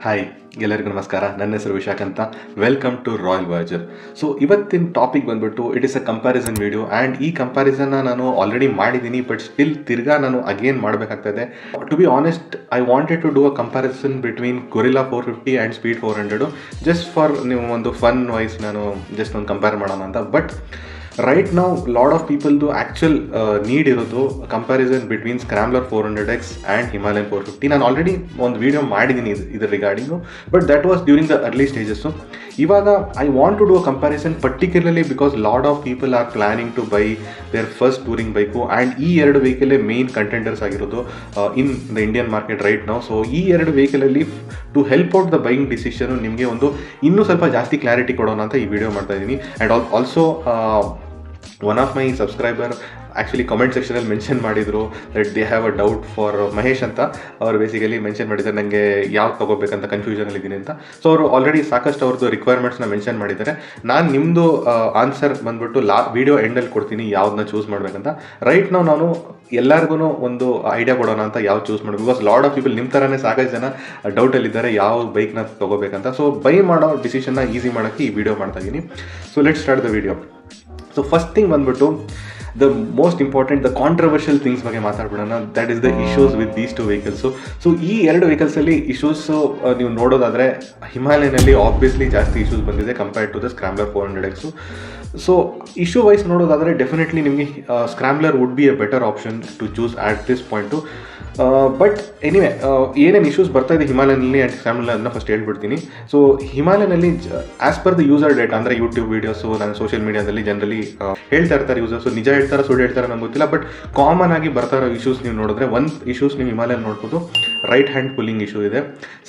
Hi, ಎಲ್ಲರಿಗೂ ನಮಸ್ಕಾರ. ನನ್ನ ಹೆಸರು ವಿಶಾಖ್ ಅಂತ. Welcome to Royal Voyager. So ಇವತ್ತಿನ ಟಾಪಿಕ್ ಬಂದ್ಬಿಟ್ಟು it is a comparison video. And ಈ ಕಂಪ್ಯಾರಿಸನ್ನ ನಾನು ಆಲ್ರೆಡಿ ಮಾಡಿದ್ದೀನಿ, ಬಟ್ ಸ್ಟಿಲ್ ತಿರ್ಗಾ ನಾನು ಅಗೇನ್ ಮಾಡಬೇಕಾಗ್ತದೆ. To be honest, I wanted to do a comparison between Gorilla 450 and speed 400 just for ನೀವು ಒಂದು ಫನ್ ವೈಸ್ ನಾನು ಜಸ್ಟ್ ಒಂದು ಕಂಪೇರ್ ಮಾಡೋಣ ಅಂತ. ಬಟ್ ರೈಟ್ ನಾವು ಲಾಡ್ ಆಫ್ ಪೀಪಲ್ದು ಆ್ಯಕ್ಚುಲ್ ನೀಡ್ ಇರೋದು comparison between Scrambler 400X and Himalayan 450. ನಾನು ಆಲ್ರೆಡಿ ಒಂದು ವೀಡಿಯೋ ಮಾಡಿದ್ದೀನಿ ಇದ್ರ regarding, but that was during the early stages. ಇವಾಗ I want to do a comparison particularly because Lad of people are planning to buy their first touring bike. And ಈ ಎರಡು ವೆಹಿಕಲೇ main contenders ಆಗಿರೋದು in the Indian market right ನಾವು. So ಈ ಎರಡು ವೆಹಿಕಲಲ್ಲಿ to help out the buying decision ನಿಮಗೆ ಒಂದು ಇನ್ನೂ ಸ್ವಲ್ಪ ಜಾಸ್ತಿ ಕ್ಲಾರಿಟಿ ಕೊಡೋಣ ಅಂತ ಈ ವಿಡಿಯೋ ಮಾಡ್ತಾ ಇದ್ದೀನಿ. And also one of my subscriber actually comment ಸೆಕ್ಷನಲ್ಲಿ ಮೆನ್ಷನ್ ಮಾಡಿದರು that they have a doubt for Mahesh ಅಂತ. ಅವರು ಬೇಸಿಕಲಿ ಮೆನ್ಷನ್ ಮಾಡಿದ್ದಾರೆ ನನಗೆ ಯಾವ್ದು ತೊಗೋಬೇಕಂತ ಕನ್ಫ್ಯೂಷನಲ್ಲಿದ್ದೀನಿ ಅಂತ. ಸೊ ಅವರು ಆಲ್ರೆಡಿ ಸಾಕಷ್ಟು ಅವ್ರದ್ದು ರಿಕ್ವೈರ್ಮೆಂಟ್ಸ್ನ ಮೆನ್ಷನ್ ಮಾಡಿದ್ದಾರೆ. ನಾನು ನಿಮ್ಮದು ಆನ್ಸರ್ ಬಂದ್ಬಿಟ್ಟು ವೀಡಿಯೋ ಎಂಡಲ್ಲಿ ಕೊಡ್ತೀನಿ ಯಾವ್ದನ್ನ ಚೂಸ್ ಮಾಡಬೇಕಂತ. ರೈಟ್ ನಾನು ಎಲ್ಲರಿಗೂ ಒಂದು ಐಡಿಯಾ ಕೊಡೋಣ ಅಂತ ಯಾವ್ದು ಚೂಸ್ ಮಾಡಬೇಕು. ಬಿಕಾಸ್ ಲಾಡ್ ಆಫ್ ಪೀಪಲ್ ನಿಮ್ಮ ಥರನೇ ಸಾಕಷ್ಟು ಜನ ಡೌಟಲ್ಲಿದ್ದಾರೆ ಯಾವ ಬೈಕ್ನ ತೊಗೋಬೇಕಂತ. ಸೊ ಬೈ ಮಾಡೋ ಡಿಸಿಷನ್ನ ಈಸಿ ಮಾಡೋಕ್ಕೆ ಈ ವಿಡಿಯೋ ಮಾಡ್ತಾ ಇದ್ದೀನಿ. So let start the video. So first thing ಬಂದ್ಬಿಟ್ಟು the most important the controversial things ಬಗ್ಗೆ ಮಾತಾಡ್ಬಿಡೋಣ. That is the issues with these two vehicles. So ಈ ಎರಡು ವೆಹಿಕಲ್ಸಲ್ಲಿ ಇಶ್ಯೂಸು ನೀವು ನೋಡೋದಾದರೆ ಹಿಮಾಲಯನಲ್ಲಿ ಆಬ್ವಿಯಸ್ಲಿ ಜಾಸ್ತಿ ಇಶ್ಯೂಸ್ ಬಂದಿದೆ compared to the Scrambler 400X. So issue wise ನೋಡೋದಾದರೆ ಡೆಫಿನೆಟ್ಲಿ ನಿಮಗೆ Scrambler would be a better option to choose at this point. But anyway ಏನೇನು ಇಶ್ಯೂಸ್ ಬರ್ತಾ ಇದೆ ಹಿಮಾಲಯನಲ್ಲಿ ಆ್ಯಂಡ್ ಸ್ಕ್ರಾಮ್ಲರ್ ಅದನ್ನ ಫಸ್ಟ್ ಹೇಳ್ಬಿಡ್ತೀನಿ. ಸೊ ಹಿಮಾಲಯನಲ್ಲಿ as per the user data ಅಂದರೆ YouTube videos ನಾನು ಸೋಷಿಯಲ್ ಮೀಡಿಯಾದಲ್ಲಿ ಜನರಲಿ ಹೇಳ್ತಾ ಇರ್ತಾರೆ ಯೂಸರ್ಸು. ನಿಜ ಹೇಳ್ತಾರೆ ಸುಳ್ಳು ಹೇಳ್ತಾರೆ ನಂಗೆ ಗೊತ್ತಿಲ್ಲ, ಬಟ್ ಕಾಮನ್ ಆಗಿ ಬರ್ತಾ ಇರೋ ಇಶ್ಯೂಸ್ ನೀವು ನೋಡಿದ್ರೆ ಒಂದು ಇಶ್ಯೂಸ್ ನೀವು ಹಿಮಾಲಯ ನೋಡ್ಬೋದು, ರೈಟ್ ಹ್ಯಾಂಡ್ ಪುಲ್ಲಿಂಗ್ ಇಶ್ಯೂ ಇದೆ.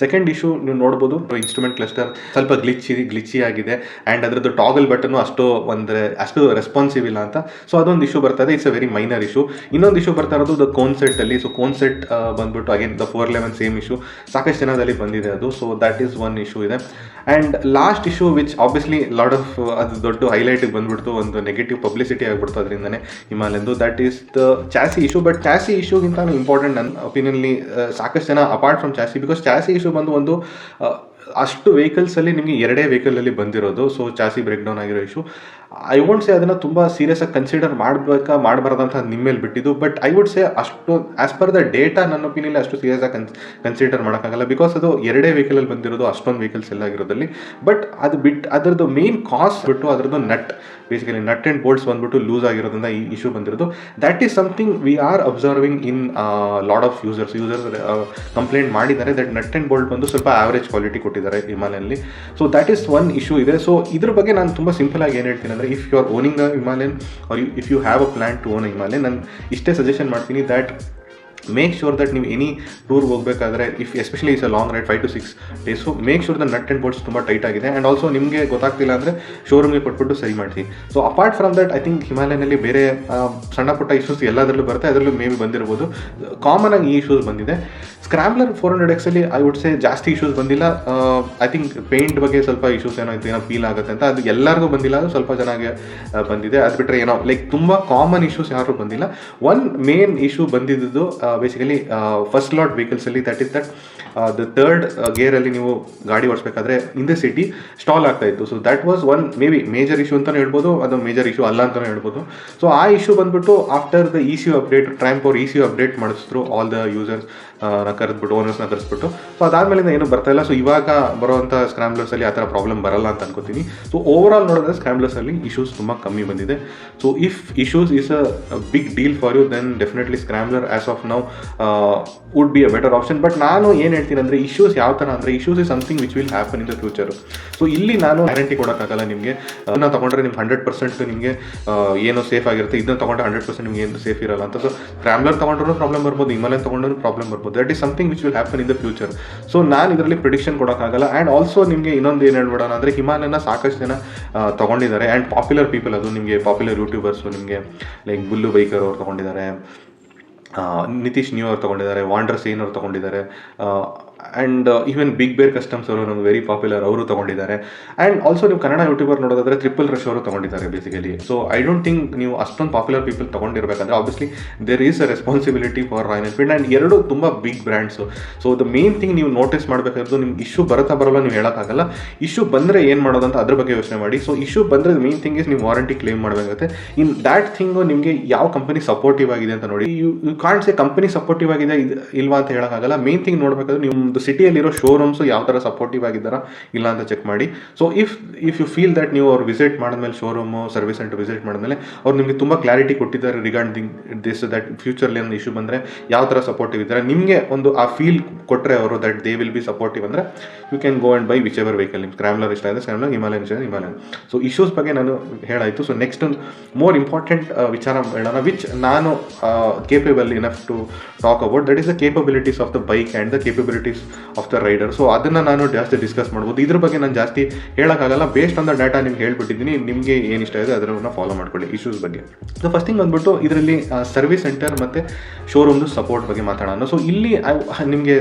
ಸೆಕೆಂಡ್ ಇಶ್ಯೂ ನೀವು ನೋಡ್ಬೋದು ಇನ್ಸ್ಟ್ರೂಮೆಂಟ್ ಕ್ಲಸ್ಟರ್ ಸ್ವಲ್ಪ ಗ್ಲಿಚಿ ಆಗಿದೆ ಆ್ಯಂಡ್ ಅದರದ್ದು ಟಾಗಲ್ ಬಟನ್ನು ಅಷ್ಟು ರೆಸ್ಪಾನ್ಸಿವ್ ಇಲ್ಲ ಅಂತ. ಸೊ ಅದೊಂದು ಇಶ್ಯೂ ಬರ್ತಾ ಇದೆ. It's a very minor issue. ಇನ್ನೊಂದು ಇಶ್ಯೂ ಬರ್ತಾ ಇರೋದು ದ ಕೋನ್ಸೆಟ್ಟಲ್ಲಿ. ಸೊ ಕೋನ್ಸೆಟ್ ಬಂದ್ಬಿಟ್ಟು ಅಗೇನ್ ದ 411 ಸೇಮ್ ಇಶ್ಯೂ ಸಾಕಷ್ಟು ಜನದಲ್ಲಿ ಬಂದಿದೆ ಅದು. So that is one issue ಇದೆ. And last issue which obviously lot of ಅದು ದೊಡ್ಡ ಹೈಲೈಟಿಗೆ ಬಂದ್ಬಿಡ್ತು, ಒಂದು ನೆಗೆಟಿವ್ ಪಬ್ಲಿಸಿಟಿ ಆಗಿಬಿಡ್ತು ಅದರಿಂದನೇ ಹಿಮಾಲಯಂದು. That is the chassis issue. But chassis ಇಶ್ಯೂಗಿಂತ ಇಂಪಾರ್ಟೆಂಟ್ ನನ್ನ ಒಪಿನಿಯನ್ಲಿ ಸಾಕಷ್ಟು ಜನ apart from chassis, because chassis issue ಬಂದು ಒಂದು ಅಷ್ಟು ವೆಹಿಕಲ್ಸಲ್ಲಿ ನಿಮಗೆ ಎರಡೇ ವೆಹಿಕಲಲ್ಲಿ ಬಂದಿರೋದು. ಸೊ ಚಾಸಿ ಬ್ರೇಕ್ ಡೌನ್ ಆಗಿರೋ ಇಶ್ಯೂ ಐ ವೋಂಟ್ ಸೇ ಅದನ್ನು ತುಂಬ ಸೀರಿಯಸ್ಸಾಗಿ ಕನ್ಸಿಡರ್ ಮಾಡಬಾರ್ದಂತ ನಿಮ್ಮ ಮೇಲೆ ಬಿಟ್ಟಿದ್ದು. ಬಟ್ ಐ ವುಡ್ ಸೇ ಅಷ್ಟು ಆ್ಯಸ್ ಪರ್ ದ ಡೇಟಾ ನನ್ನ ಒಪಿನಿಯನ್ ಅಷ್ಟು ಸೀರಿಯಸ್ಸಾಗಿ ಕನ್ಸಿಡರ್ ಮಾಡೋಕ್ಕಾಗಲ್ಲ, ಬಿಕಾಸ್ ಅದು ಎರಡೇ ವೆಹಿಕಲಲ್ಲಿ ಬಂದಿರೋದು, ಅಷ್ಟೊಂದು ವೆಹಿಕಲ್ಸ್ ಎಲ್ಲ ಆಗಿರೋದಲ್ಲಿ. ಬಟ್ ಅದು ಬಿಟ್ಟು ಅದರದ್ದು ಮೇನ್ ಕಾಸ್ಟ್ ಬಿಟ್ಟು ಅದರದ್ದು ಬೇಸಿಕಲಿ ನಟ್ ಆ್ಯಂಡ್ ಬೋಲ್ಟ್ಸ್ ಬಂದ್ಬಿಟ್ಟು ಲೂಸ್ ಆಗಿರೋದ್ರಿಂದ ಈ ಇಶ್ಯೂ ಬಂದಿರೋದು. That is something we are observing in lot of users complaint ಮಾಡಿದ್ದಾರೆ ದಟ್ ನಟ್ ಆ್ಯಂಡ್ ಬೋಲ್ಟ್ ಬಂದು ಸ್ವಲ್ಪ ಆವ್ರೇಜ್ ಕ್ವಾಲಿಟಿ ಕೊಟ್ಟಿದ್ದಾರೆ ಹಿಮಾಲಯಲ್ಲಿ. So that is one issue so. ಸೊ ಇದ್ರ ಬಗ್ಗೆ ನಾನು ತುಂಬ ಸಿಂಪಲ್ ಆಗಿ ಏನು ಹೇಳ್ತೀನಿ ಅಂದರೆ, if you are owning a Himalayan or if you have a plan to own a Himalayan, ನಾನು ಇಷ್ಟೇ ಸಜೆಷನ್ ಮಾಡ್ತೀನಿ ದ್ಯಾಟ್ ಮೇಕ್ ಶೂರ್ ದಟ್ ನೀವು ಎನಿ ಟೂರ್ ಹೋಗಬೇಕಾದ್ರೆ especially is a long ride 5 to 6 days, so make sure the nut and bolts ತುಂಬ tight ಆಗಿದೆ. And also ನಿಮಗೆ ಗೊತ್ತಾಗ್ತಿಲ್ಲ ಅಂದರೆ ಶೋರೂಮ್ಗೆ ಕೊಟ್ಬಿಟ್ಟು ಸರಿ ಮಾಡಿಸಿ. So apart from that I think ಹಿಮಾಲಯನಲ್ಲಿ ಬೇರೆ ಸಣ್ಣ ಪುಟ್ಟ ಇಶ್ಯೂಸ್ ಎಲ್ಲದರಲ್ಲೂ ಬರುತ್ತೆ, ಅದರಲ್ಲೂ ಮೇ ಬಿ ಬಂದಿರ್ಬೋದು. ಕಾಮನ್ ಆಗಿ ಈ ಇಶ್ಯೂಸ್ ಬಂದಿದೆ. ಸ್ಕ್ರಾಮ್ಲರ್ 400Xಲ್ಲಿ ಐ ವುಡ್ ಸೇ ಜಾಸ್ತಿ ಇಶ್ಯೂಸ್ ಬಂದಿಲ್ಲ. ಐ ಥಿಂಕ್ ಪೇಂಟ್ ಬಗ್ಗೆ ಸ್ವಲ್ಪ ಇಶ್ಯೂಸ್ ಏನೋ ಫೀಲ್ ಆಗುತ್ತೆ ಅಂತ, ಅದು ಎಲ್ಲರಿಗೂ ಬಂದಿಲ್ಲ, ಅದು ಸ್ವಲ್ಪ ಚೆನ್ನಾಗಿ ಬಂದಿದೆ. ಅದು ಬಿಟ್ಟರೆ ಏನೋ ಲೈಕ್ ತುಂಬ ಕಾಮನ್ ಇಶ್ಯೂಸ್ ಯಾರು ಬಂದಿಲ್ಲ. ಒನ್ ಮೇನ್ ಇಶ್ಯೂ ಬಂದಿದ್ದು ಬೇಸಿಕಲಿ ಫಸ್ಟ್ ಲಾಟ್ ವೆಹಿಕಲ್ಸಲ್ಲಿ, that is that the third ಗೇರಲ್ಲಿ ನೀವು ಗಾಡಿ ಓಡಿಸ್ಬೇಕಾದ್ರೆ ಇನ್ ದ ಸಿಟಿ ಸ್ಟಾಲ್ ಆಗ್ತಾ ಇತ್ತು. So that was one maybe major issue ಅಂತಲೇ ಹೇಳ್ಬೋದು, ಅದು ಮೇಜರ್ ಇಶ್ಯೂ ಅಲ್ಲ ಅಂತಲೇ ಹೇಳ್ಬೋದು. ಸೊ ಆ ಇಶ್ಯೂ ಬಂದ್ಬಿಟ್ಟು after the E C U update, Triumph ಅವ್ರು ಇ ಸಿ ಯು ಅಪ್ಡೇಟ್ ಮಾಡಿಸಿದ್ರು ಆಲ್ ದ ಯೂಸರ್ಸ್ ಕರೆದ್ಬಿಟ್ಟು, ಓನರ್ಸ್ನ ಕರೆಸ್ಬಿಟ್ಟು. ಸೊ ಅದಾದಮೇಲಿಂದ ಏನೂ ಬರ್ತಾ ಇಲ್ಲ. ಸೊ ಇವಾಗ ಬರೋವಂಥ ಸ್ಕ್ರಾಮ್ಲರ್ಸಲ್ಲಿ ಆ ಥರ ಪ್ರಾಬ್ಲಮ್ ಬರಲ್ಲ ಅಂತ ಅನ್ಕೋತೀನಿ. ಸೊ ಓವರ್ ಆಲ್ ನೋಡಿದ್ರೆ ಸ್ಕ್ರಾಮ್ಲರ್ಸಲ್ಲಿ ಇಶ್ಯೂಸ್ ತುಂಬ ಕಮ್ಮಿ ಬಂದಿದೆ. So if issues is a big deal for you, then definitely Scrambler as of now would be a better option. But ನಾನು ಏನು ಹೇಳ್ತೀನಿ ಅಂದರೆ, ಇಶ್ಯೂಸ್ ಯಾವ ಥರ ಅಂದರೆ, issues is something which will happen in the future. So ಇಲ್ಲಿ ನಾನು guarantee ಕೊಡೋಕ್ಕಾಗಲ್ಲ ನಿಮಗೆ. ಅದನ್ನ ತೊಗೊಂಡ್ರೆ ನಿಮ್ಗೆ 100% ನಿಮಗೆ ಏನೋ ಸೇಫ್ ಆಗಿರುತ್ತೆ, ಇದನ್ನ ತೊಗೊಂಡ್ರೆ 100% ನಿಮ್ಗೆ ಏನು ಸೇಫ್ ಇರಲ್ಲ ಅಂತ. ಸೊ ಸ್ಕ್ರಾಮ್ಲರ್ ತೊಗೊಂಡ್ರೂ ಪ್ರಾಬ್ಲಮ್ ಬರ್ಬೋದು, ಹಿಮಾಲಯನ್ ತೊಗೊಂಡ್ರೂ ಪ್ರಾಬ್ಲಮ್ ಬರ್ಬೋದು. That is something which will happen in the future. So ನಾನು ಇದರಲ್ಲಿ ಪ್ರಿಡಿಕ್ಷನ್ ಕೊಡೋಕ್ಕಾಗಲ್ಲ. ಆ್ಯಂಡ್ ಆಲ್ಸೋ ನಿಮಗೆ ಇನ್ನೊಂದು ಏನು ಹೇಳ್ಬಿಡೋಣ ಅಂದರೆ, ಹಿಮಾಲಯನ ಸಾಕಷ್ಟು ಜನ ತೊಗೊಂಡಿದ್ದಾರೆ. ಆ್ಯಂಡ್ ಪಾಪ್ಯುಲರ್ ಪೀಪಲ್, ಅದು ನಿಮಗೆ ಪಾಪ್ಯುಲರ್ ಯೂಟ್ಯೂಬರ್ಸು, ನಿಮಗೆ ಲೈಕ್ ಬುಲ್ಲು ಬೈಕರ್ ಅವ್ರು ತೊಗೊಂಡಿದ್ದಾರೆ, ನಿತೀಶ್ ನ್ಯೂ ಅವ್ರು ತೊಗೊಂಡಿದ್ದಾರೆ, ವಾಂಡರ್ ಸೇನ್ ಅವ್ರು ತೊಗೊಂಡಿದ್ದಾರೆ, and even big bear customs ಅವರು ನಮ್ಗೆ ವೆರಿ ಪಾಪ್ಯುಲರ್, ಅವರು ತೊಗೊಂಡಿದ್ದಾರೆ. ಆ್ಯಂಡ್ ಆಲ್ಸೋ ನೀವು ಕನ್ನಡ ಯೂಟ್ಯೂಬರ್ ನೋಡೋದಾದ್ರೆ ಟ್ರಿಪಲ್ ರಶ್ ಅವರು ತೊಗೊಂಡಿದ್ದಾರೆ basically. So I don't think ನೀವು ಅಷ್ಟೊಂದು ಪಾಪ್ಯುಲರ್ ಪೀಪಲ್ ತೊಗೊಂಡಿರ್ಬೇಕಂದ್ರೆ obviously there is a responsibility for Royal Enfield. And ಎರಡು ತುಂಬ big brands. So the main thing ನೀವು ನೋಟಿಸ್ ಮಾಡಬೇಕಾದ್ರು ನಿಮ್ಗೆ ಇಶ್ಯೂ ಬರುತ್ತಾ ಬರೋಲ್ಲ ನೀವು ಹೇಳೋಕ್ಕಾಗಲ್ಲ. ಇಶ್ಯೂ ಬಂದರೆ ಏನು ಮಾಡೋದಂತ ಅದ್ರ ಬಗ್ಗೆ ಯೋಚನೆ ಮಾಡಿ. ಸೊ ಇಶ್ಯೂ ಬಂದರೆ ಮೇನ್ ಥಿಂಗ್ ಇಸ್ ನೀವು ವಾರಂಟಿ ಕ್ಲೇಮ್ ಮಾಡಬೇಕಾಗುತ್ತೆ. ಇನ್ ದ್ಯಾಟ್ ಥಿಂಗು ನಿಮಗೆ ಯಾವ ಕಂಪನಿ ಸಪೋರ್ಟಿವ್ ಆಗಿದೆ ಅಂತ ನೋಡಿ. You can't say company supportive ಆಗಿದೆ ಇಲ್ವಾ ಅಂತ ಹೇಳೋಕ್ಕಾಗಲ್ಲ. ಮೇನ್ ಥಿಂಗ್ ನೋಡಬೇಕಾದ್ರೆ ನಿಮ್ಮದು ಸಿಟಿಯಲ್ಲಿರೋ ಶೋರೂಮ್ಸು ಯಾವ ಥರ ಸಪೋರ್ಟಿವ್ ಆಗಿದ್ದಾರಾ ಇಲ್ಲ ಅಂತ ಚೆಕ್ ಮಾಡಿ. So if you feel that ನೀವು ಅವ್ರು ವಿಸಿಟ್ ಮಾಡಿದ್ಮೇಲೆ ಶೋರೂಮು ಸರ್ವಿಸ್ ಸೆಂಟರ್ ವಿಸಿಟ್ ಮಾಡಿದ್ಮೇಲೆ ಅವ್ರು ನಿಮಗೆ ತುಂಬ ಕ್ಲಾರಿಟಿ ಕೊಟ್ಟಿದ್ದಾರೆ ರಿಗಾರ್ಡಿಂಗ್ ದಿಸ್ ದಟ್ ಫ್ಯೂಚರ್ಲಿ ಒಂದು ಇಶ್ಯೂ ಬಂದರೆ ಯಾವ ಥರ ಸಪೋರ್ಟಿವ್ ಇದ್ದಾರೆ, ನಿಮಗೆ ಒಂದು ಆ ಫೀಲ್ ಕೊಟ್ಟರೆ ಅವರು that they will be supportive ಅಂದರೆ you can go and buy whichever vehicle. ನಿಮ್ಗೆ ಸ್ಕ್ರಾಮ್ಲರ್ ಇಷ್ಟ ಇದೆ ಸ್ಕ್ರಾಮ್ಲರ್, ಹಿಮಾಲಯನ್ ಇಷ್ಟ ಇದೆ ಹಿಮಾಲಯನ್. ಸೊ ಇಶ್ಯೂಸ್ ಬಗ್ಗೆ ನಾನು ಹೇಳಾಯಿತು. ಸೊ ನೆಕ್ಸ್ಟ್ ಒಂದು ಮೋರ್ ಇಂಪಾರ್ಟೆಂಟ್ ವಿಚಾರ ಹೇಳೋಣ, ವಿಚ್ ನಾನು capable enough to talk about, that is the capabilities of the bike and the capabilities of the rider. So ಅದನ್ನು ನಾನು ಜಾಸ್ತಿ ಡಿಸ್ಕಸ್ ಮಾಡ್ಬೋದು. ಇದ್ರ ಬಗ್ಗೆ ನಾನು ಜಾಸ್ತಿ ಹೇಳೋಕ್ಕಾಗಲ್ಲ. ಬೇಸ್ಡ್ ಆನ್ ದ ಡಾಟಾ ನಿಮ್ಗೆ ಹೇಳ್ಬಿಟ್ಟಿದ್ದೀನಿ. ನಿಮಗೆ ಏನು ಇಷ್ಟ ಇದೆ ಅದನ್ನು ಫಾಲೋ ಮಾಡ್ಕೊಳ್ಳಿ ಇಶ್ಯೂಸ್ ಬಗ್ಗೆ. ಸೊ ಫಸ್ಟ್ ಥಿಂಗ್ ಬಂದ್ಬಿಟ್ಟು ಇದರಲ್ಲಿ ಸರ್ವಿಸ್ ಸೆಂಟರ್ ಮತ್ತು ಶೋರೂಮ್ದು ಸಪೋರ್ಟ್ ಬಗ್ಗೆ ಮಾತಾಡೋಣ. ಸೊ ಇಲ್ಲಿ ನಿಮಗೆ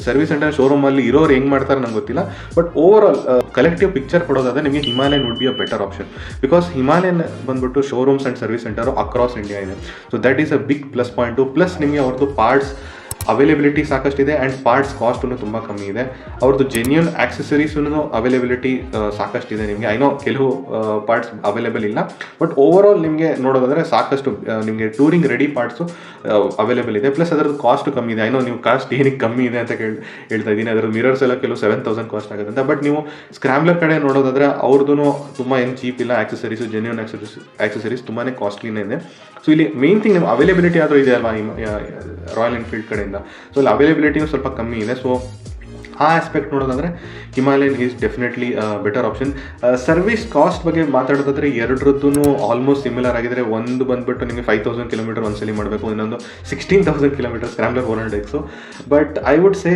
ಸರ್ವಿಸ್ ಸೆಂಟರ್ ಶೋರೂಮಲ್ಲಿ ಇರೋರು ಹೆಂಗೆ ಮಾಡ್ತಾರೆ ನಂಗೆ ಗೊತ್ತಿಲ್ಲ, but overall collective picture ಕೊಡೋದಾದ್ರೆ ನಿಮಗೆ Himalayan would be a better option. Because Himalayan ಬಂದ್ಬಿಟ್ಟು showrooms and service centre across India ಇದೆ. So that is a big plus point. Plus ನಿಮಗೆ ಅವ್ರದ್ದು ಪಾರ್ಟ್ಸ್ ಅವೈಲೇಬಿಲಿಟಿ ಸಾಕಷ್ಟಿದೆ ಆ್ಯಂಡ್ ಪಾರ್ಟ್ಸ್ ಕಾಸ್ಟೂ ತುಂಬ ಕಮ್ಮಿ ಇದೆ. ಅವ್ರದ್ದು ಜೆನ್ಯೂನ್ ಆಕ್ಸೆಸರೀಸೂ ಅವೈಲೇಬಿಲಿಟಿ ಸಾಕಷ್ಟಿದೆ. ನಿಮಗೆ ಐನೋ ಕೆಲವು ಪಾರ್ಟ್ಸ್ ಅವೈಲೇಬಲ್ ಇಲ್ಲ, ಬಟ್ ಓವರ್ ಆಲ್ ನಿಮಗೆ ನೋಡೋದಾದರೆ ಸಾಕಷ್ಟು ನಿಮಗೆ ಟೂರಿಂಗ್ ರೆಡಿ ಪಾರ್ಟ್ಸು ಅವೈಲೇಬಲ್ ಇದೆ. ಪ್ಲಸ್ ಅದರದ್ದು ಕಾಸ್ಟ್ ಕಮ್ಮಿ ಇದೆ. ಐನೋ ನೀವು ಕಾಸ್ಟ್ ಏನಕ್ಕೆ ಕಮ್ಮಿ ಇದೆ ಅಂತ ಹೇಳ್ತಾ ಇದ್ದೀನಿ. ಅದರ ಮಿರರ್ಸ್ ಎಲ್ಲ ಕೆಲವು 7,000 ಕಾಸ್ಟ್ ಆಗುತ್ತೆ ಅಂತ. ಬಟ್ ನೀವು ಸ್ಕ್ರಾಮ್ಲರ್ ಕಡೆ ನೋಡೋದಾದರೆ ಅವ್ರದ್ದು ತುಂಬ ಏನು ಚೀಪ್ ಇಲ್ಲ. ಆಕ್ಸೆಸರೀಸು ಜೆನ್ಯೂನ್ ಆಕ್ಸೆಸರೀಸ್ ತುಂಬಾ ಕಾಸ್ಟ್ಲಿನೇ ಇದೆ. ಸೊ ಇಲ್ಲಿ ಮೇನ್ ಥಿಂಗ್ ನಿಮ್ಮ ಅವೈಲೇಬಿಲಿಟಿ ಆದರೂ ಇದೆ ಅಲ್ವಾ ರಾಯಲ್ ಎನ್ಫೀಲ್ಡ್ ಕಡೆಯಿಂದ. ಸೊ ಇಲ್ಲಿ ಅವೈಲೇಬಿಲಿಟಿನೂ ಸ್ವಲ್ಪ ಕಮ್ಮಿ ಇದೆ. ಸೊ ಆ ಆಸ್ಪೆಕ್ಟ್ ನೋಡೋದಾದರೆ Himalayan is definitely better option. Service cost ಬಗ್ಗೆ ಮಾತಾಡೋದಾದರೆ ಎರಡರದ್ದು ಆಲ್ಮೋಸ್ಟ್ ಸಿಮಿಲರ್ ಆಗಿದ್ರೆ, ಒಂದು ಬಂದುಬಿಟ್ಟು ನಿಮಗೆ 5,000 ಕಿಲೋಮೀಟರ್ ಒಂದ್ಸಲಿ ಮಾಡಬೇಕು, ಇನ್ನೊಂದು 16,000 kilometre Scrambler 400X. But I would say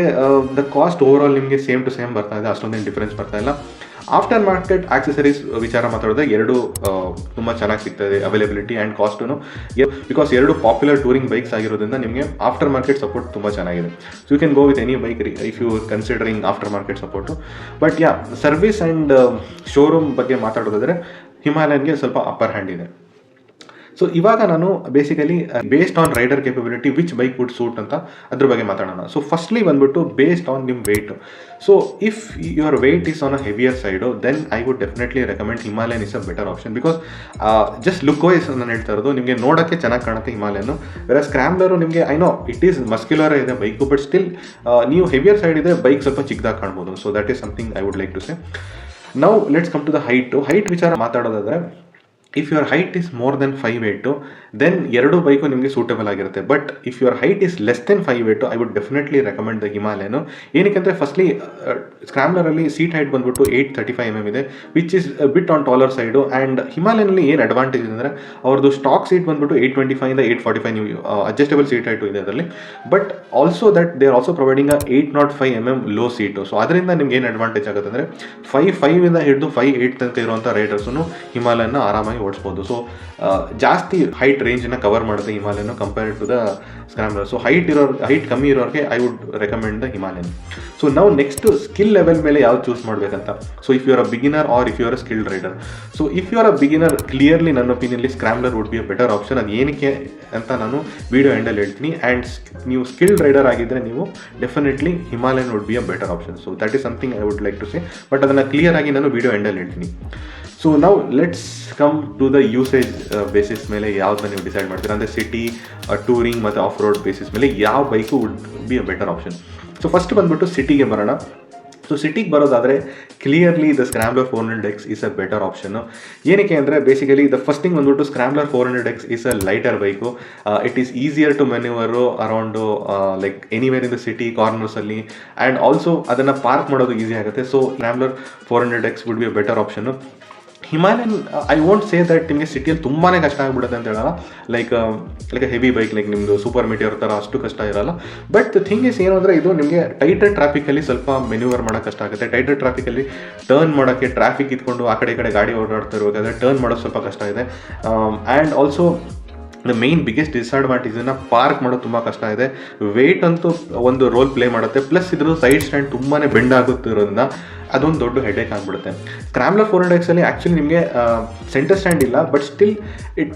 the cost overall ನಿಮಗೆ ಸೇಮ್ ಟು ಸೇಮ್ ಬರ್ತಾ ಇದೆ, ಅಷ್ಟೊಂದೇನು ಡಿಫ್ರೆನ್ಸ್ ಬರ್ತಾ ಇಲ್ಲ. ಆಫ್ಟರ್ ಮಾರ್ಕೆಟ್ ಆಕ್ಸೆಸರೀಸ್ ವಿಚಾರ ಮಾತಾಡಿದ್ರೆ ಎರಡು ತುಂಬ ಚೆನ್ನಾಗಿ ಸಿಗ್ತದೆ ಅವೈಲೇಬಿಲಿಟಿ ಆ್ಯಂಡ್ ಕಾಸ್ಟು. ಬಿಕಾಸ್ ಎರಡು ಪಾಪ್ಯುಲರ್ ಟೂರಿಂಗ್ ಬೈಕ್ಸ್ ಆಗಿರೋದ್ರಿಂದ ನಿಮಗೆ ಆಫ್ಟರ್ ಮಾರ್ಕೆಟ್ ಸಪೋರ್ಟ್ ತುಂಬ ಚೆನ್ನಾಗಿದೆ. So you can go with any bike if you considering after market support. But service and showroom ಬಗ್ಗೆ ಮಾತಾಡೋದಾದರೆ ಹಿಮಾಲಯನ್ಗೆ ಸ್ವಲ್ಪ ಅಪ್ಪರ್ ಹ್ಯಾಂಡ್ ಇದೆ. ಸೊ ಇವಾಗ ನಾನು basically based on rider capability which bike would suit ಅಂತ ಅದ್ರ ಬಗ್ಗೆ ಮಾತಾಡೋಣ. ಸೊ ಫಸ್ಟ್ಲಿ ಬಂದ್ಬಿಟ್ಟು ಬೇಸ್ಡ್ ಆನ್ ನಿಮ್ಮ weight. So if your weight is on a heavier side then I would definitely recommend Himalayan is a better option. Because just look wise ನಾನು ಹೇಳ್ತಾ ಇರೋದು, ನಿಮಗೆ ನೋಡೋಕ್ಕೆ ಚೆನ್ನಾಗಿ ಕಾಣುತ್ತೆ ಹಿಮಾಲಯನು. ಬೇರೆ ಸ್ಕ್ರಾಮ್ಲರು ನಿಮಗೆ ಐನೋ ಇಟ್ ಈಸ್ ಮಸ್ಕ್ಯುಲರ್ ಇದೆ ಬೈಕು, ಬಟ್ ಸ್ಟಿಲ್ ನೀವು ಹೆವಿಯರ್ ಸೈಡ್ ಇದೆ ಬೈಕ್ ಸ್ವಲ್ಪ ಚಿಕ್ಕದಾಗಿ ಕಾಣ್ಬೋದು. So that is something I would like to say. Now let's come to the height ವಿಚಾರ ಮಾತಾಡೋದಾದರೆ, if your height is more than 5'8" then ಎರಡು bike ನಿಮಗೆ ಸೂಟಬಲ್ ಆಗಿರುತ್ತೆ. But if your height is less than 5'8" I would definitely recommend the Himalayan. ಏನಕ್ಕೆ firstly ಸ್ಕ್ರಾಮ್ಲರಲ್ಲಿ seat height ಬಂದ್ಬಿಟ್ಟು 835mm ಇದೆ, which is bit on taller side. And ಹಿಮಾಲಯನಲ್ಲಿ ಏನು advantage ಅಂದರೆ ಅವ್ರದ್ದು ಸ್ಟಾಕ್ ಸೀಟ್ ಬಂದ್ಬಿಟ್ಟು 825 845 ನೀವು ಅಡ್ಜಸ್ಟಬಲ್ ಸೀಟ್ ಹೈಟು ಇದೆ ಅದರಲ್ಲಿ. But also that they are also providing 805mm low seat. So ಅದರಿಂದ ನಿಮ್ಗೆ ಏನು ಅಡ್ವಾಂಟೇಜ್ ಆಗುತ್ತೆ ಅಂದರೆ 5'5" ಹಿಡಿದು 5'8" ತನಕ ಇರುವಂಥ ರೈಡರ್ಸು ಹಿಮಾಲಯನ ಆರಾಮಾಗಿ ಓಡಿಸ್ಬೋದು. ಸೊ ಜಾಸ್ತಿ ಹೈಟ್ ರೇಂಜನ್ನು ಕವರ್ ಮಾಡುತ್ತೆ Himalayan compared to the Scrambler. So height ಕಮ್ಮಿ ಇರೋರಿಗೆ I would recommend the Himalayan. So ನಾವು ನೆಕ್ಸ್ಟ್ ಸ್ಕಿಲ್ ಲೆವೆಲ್ ಮೇಲೆ ಯಾವ್ದು ಚೂಸ್ ಮಾಡಬೇಕಂತ. So if you are a beginner or if you are a skilled rider. So if you are a beginner clearly ನನ್ನ ಒಪಿನಿಯನ್ಲಿ Scrambler would be a better option. ಅದು ಏನಕ್ಕೆ ಅಂತ ನಾನು ವಿಡಿಯೋ ಎಂಡಲ್ಲಿ ಹೇಳ್ತೀನಿ. ಆ್ಯಂಡ್ ನೀವು ಸ್ಕಿಲ್ಡ್ ರೈಡರ್ ಆಗಿದ್ದರೆ ನೀವು definitely Himalayan would be a better option. So that is something I would like to say. But ಅದನ್ನು ಕ್ಲಿಯರ್ ಆಗಿ ನಾನು ವಿಡಿಯೋ ಎಂಡಲ್ಲಿ ಹೇಳ್ತೀನಿ. ಸೊ ನಾವು let's come to the usage basis ಮೇಲೆ ಯಾವ್ದನ್ನ ನೀವು ಡಿಸೈಡ್ ಮಾಡ್ತೀರಾ ಅಂದರೆ ಸಿಟಿ, ಟೂರಿಂಗ್ ಮತ್ತು ಆಫ್ ರೋಡ್ ಬೇಸಿಸ್ ಮೇಲೆ ಯಾವ bike would be a better option. So first ಬಂದ್ಬಿಟ್ಟು ಸಿಟಿಗೆ ಬರೋಣ. ಸೊ ಸಿಟಿಗೆ ಬರೋದಾದರೆ clearly the Scrambler 400X is a better option. ಏನಕ್ಕೆ ಅಂದರೆ ಬೇಸಿಕಲಿ ದ ಫಸ್ಟ್ ಥಿಂಗ್ ಬಂದ್ಬಿಟ್ಟು Scrambler 400X is a lighter bike. It is easier to maneuver around like anywhere in the city ಕಾರ್ನರ್ಸಲ್ಲಿ. And also ಅದನ್ನು park ಮಾಡೋದು easy ಆಗುತ್ತೆ. So Scrambler 400X would be a better option. Himalayan I won't say that ನಿಮಗೆ ಸಿಟಿಯಲ್ಲಿ ತುಂಬಾ ಕಷ್ಟ ಆಗಿಬಿಡುತ್ತೆ ಅಂತ ಹೇಳಲ್ಲ. ಲೈಕ್ ಹೆವಿ ಬೈಕ್ ಲೈಕ್ ನಿಮ್ಮದು ಸೂಪರ್ ಮೀಟಿಯರ್ ಥರ ಅಷ್ಟು ಕಷ್ಟ ಇರಲ್ಲ. ಬಟ್ ಥಿಂಗ್ ಇಸ್ ಏನು ಅಂದರೆ ಇದು ನಿಮಗೆ ಟೈಟರ್ ಟ್ರಾಫಿಕಲ್ಲಿ ಸ್ವಲ್ಪ ಮೆನ್ಯೂವರ್ ಮಾಡೋಕ್ಕೆ ಕಷ್ಟ ಆಗುತ್ತೆ. ಟೈಟರ್ ಟ್ರಾಫಿಕಲ್ಲಿ ಟರ್ನ್ ಮಾಡೋಕ್ಕೆ ಟ್ರಾಫಿಕ್ ಇದ್ಕೊಂಡು ಆ ಕಡೆ ಈ ಕಡೆ ಗಾಡಿ ಓಡಾಡ್ತಾ ಇರಬೇಕಾದ್ರೆ ಟರ್ನ್ ಮಾಡೋದು ಸ್ವಲ್ಪ ಕಷ್ಟ ಇದೆ. And also the main biggest disadvantage ಇದನ್ನು ಪಾರ್ಕ್ ಮಾಡೋದು ತುಂಬ ಕಷ್ಟ ಇದೆ. ವೆಯ್ಟ್ ಅಂತೂ ಒಂದು ರೋಲ್ ಪ್ಲೇ ಮಾಡುತ್ತೆ, ಪ್ಲಸ್ ಇದ್ರ ಸೈಡ್ ಸ್ಟ್ಯಾಂಡ್ ತುಂಬಾ ಬೆಂಡ್ ಆಗುತ್ತಿರೋದ್ರಿಂದ ಅದೊಂದು ದೊಡ್ಡ ಹೆಡೇಕ್ ಆಗಿಬಿಡುತ್ತೆ. ಸ್ಕ್ರಾಮ್ಲರ್ 400Xಲ್ಲಿ ಆ್ಯಕ್ಚುಲಿ ನಿಮಗೆ ಸೆಂಟರ್ ಸ್ಟ್ಯಾಂಡ್ ಇಲ್ಲ, but still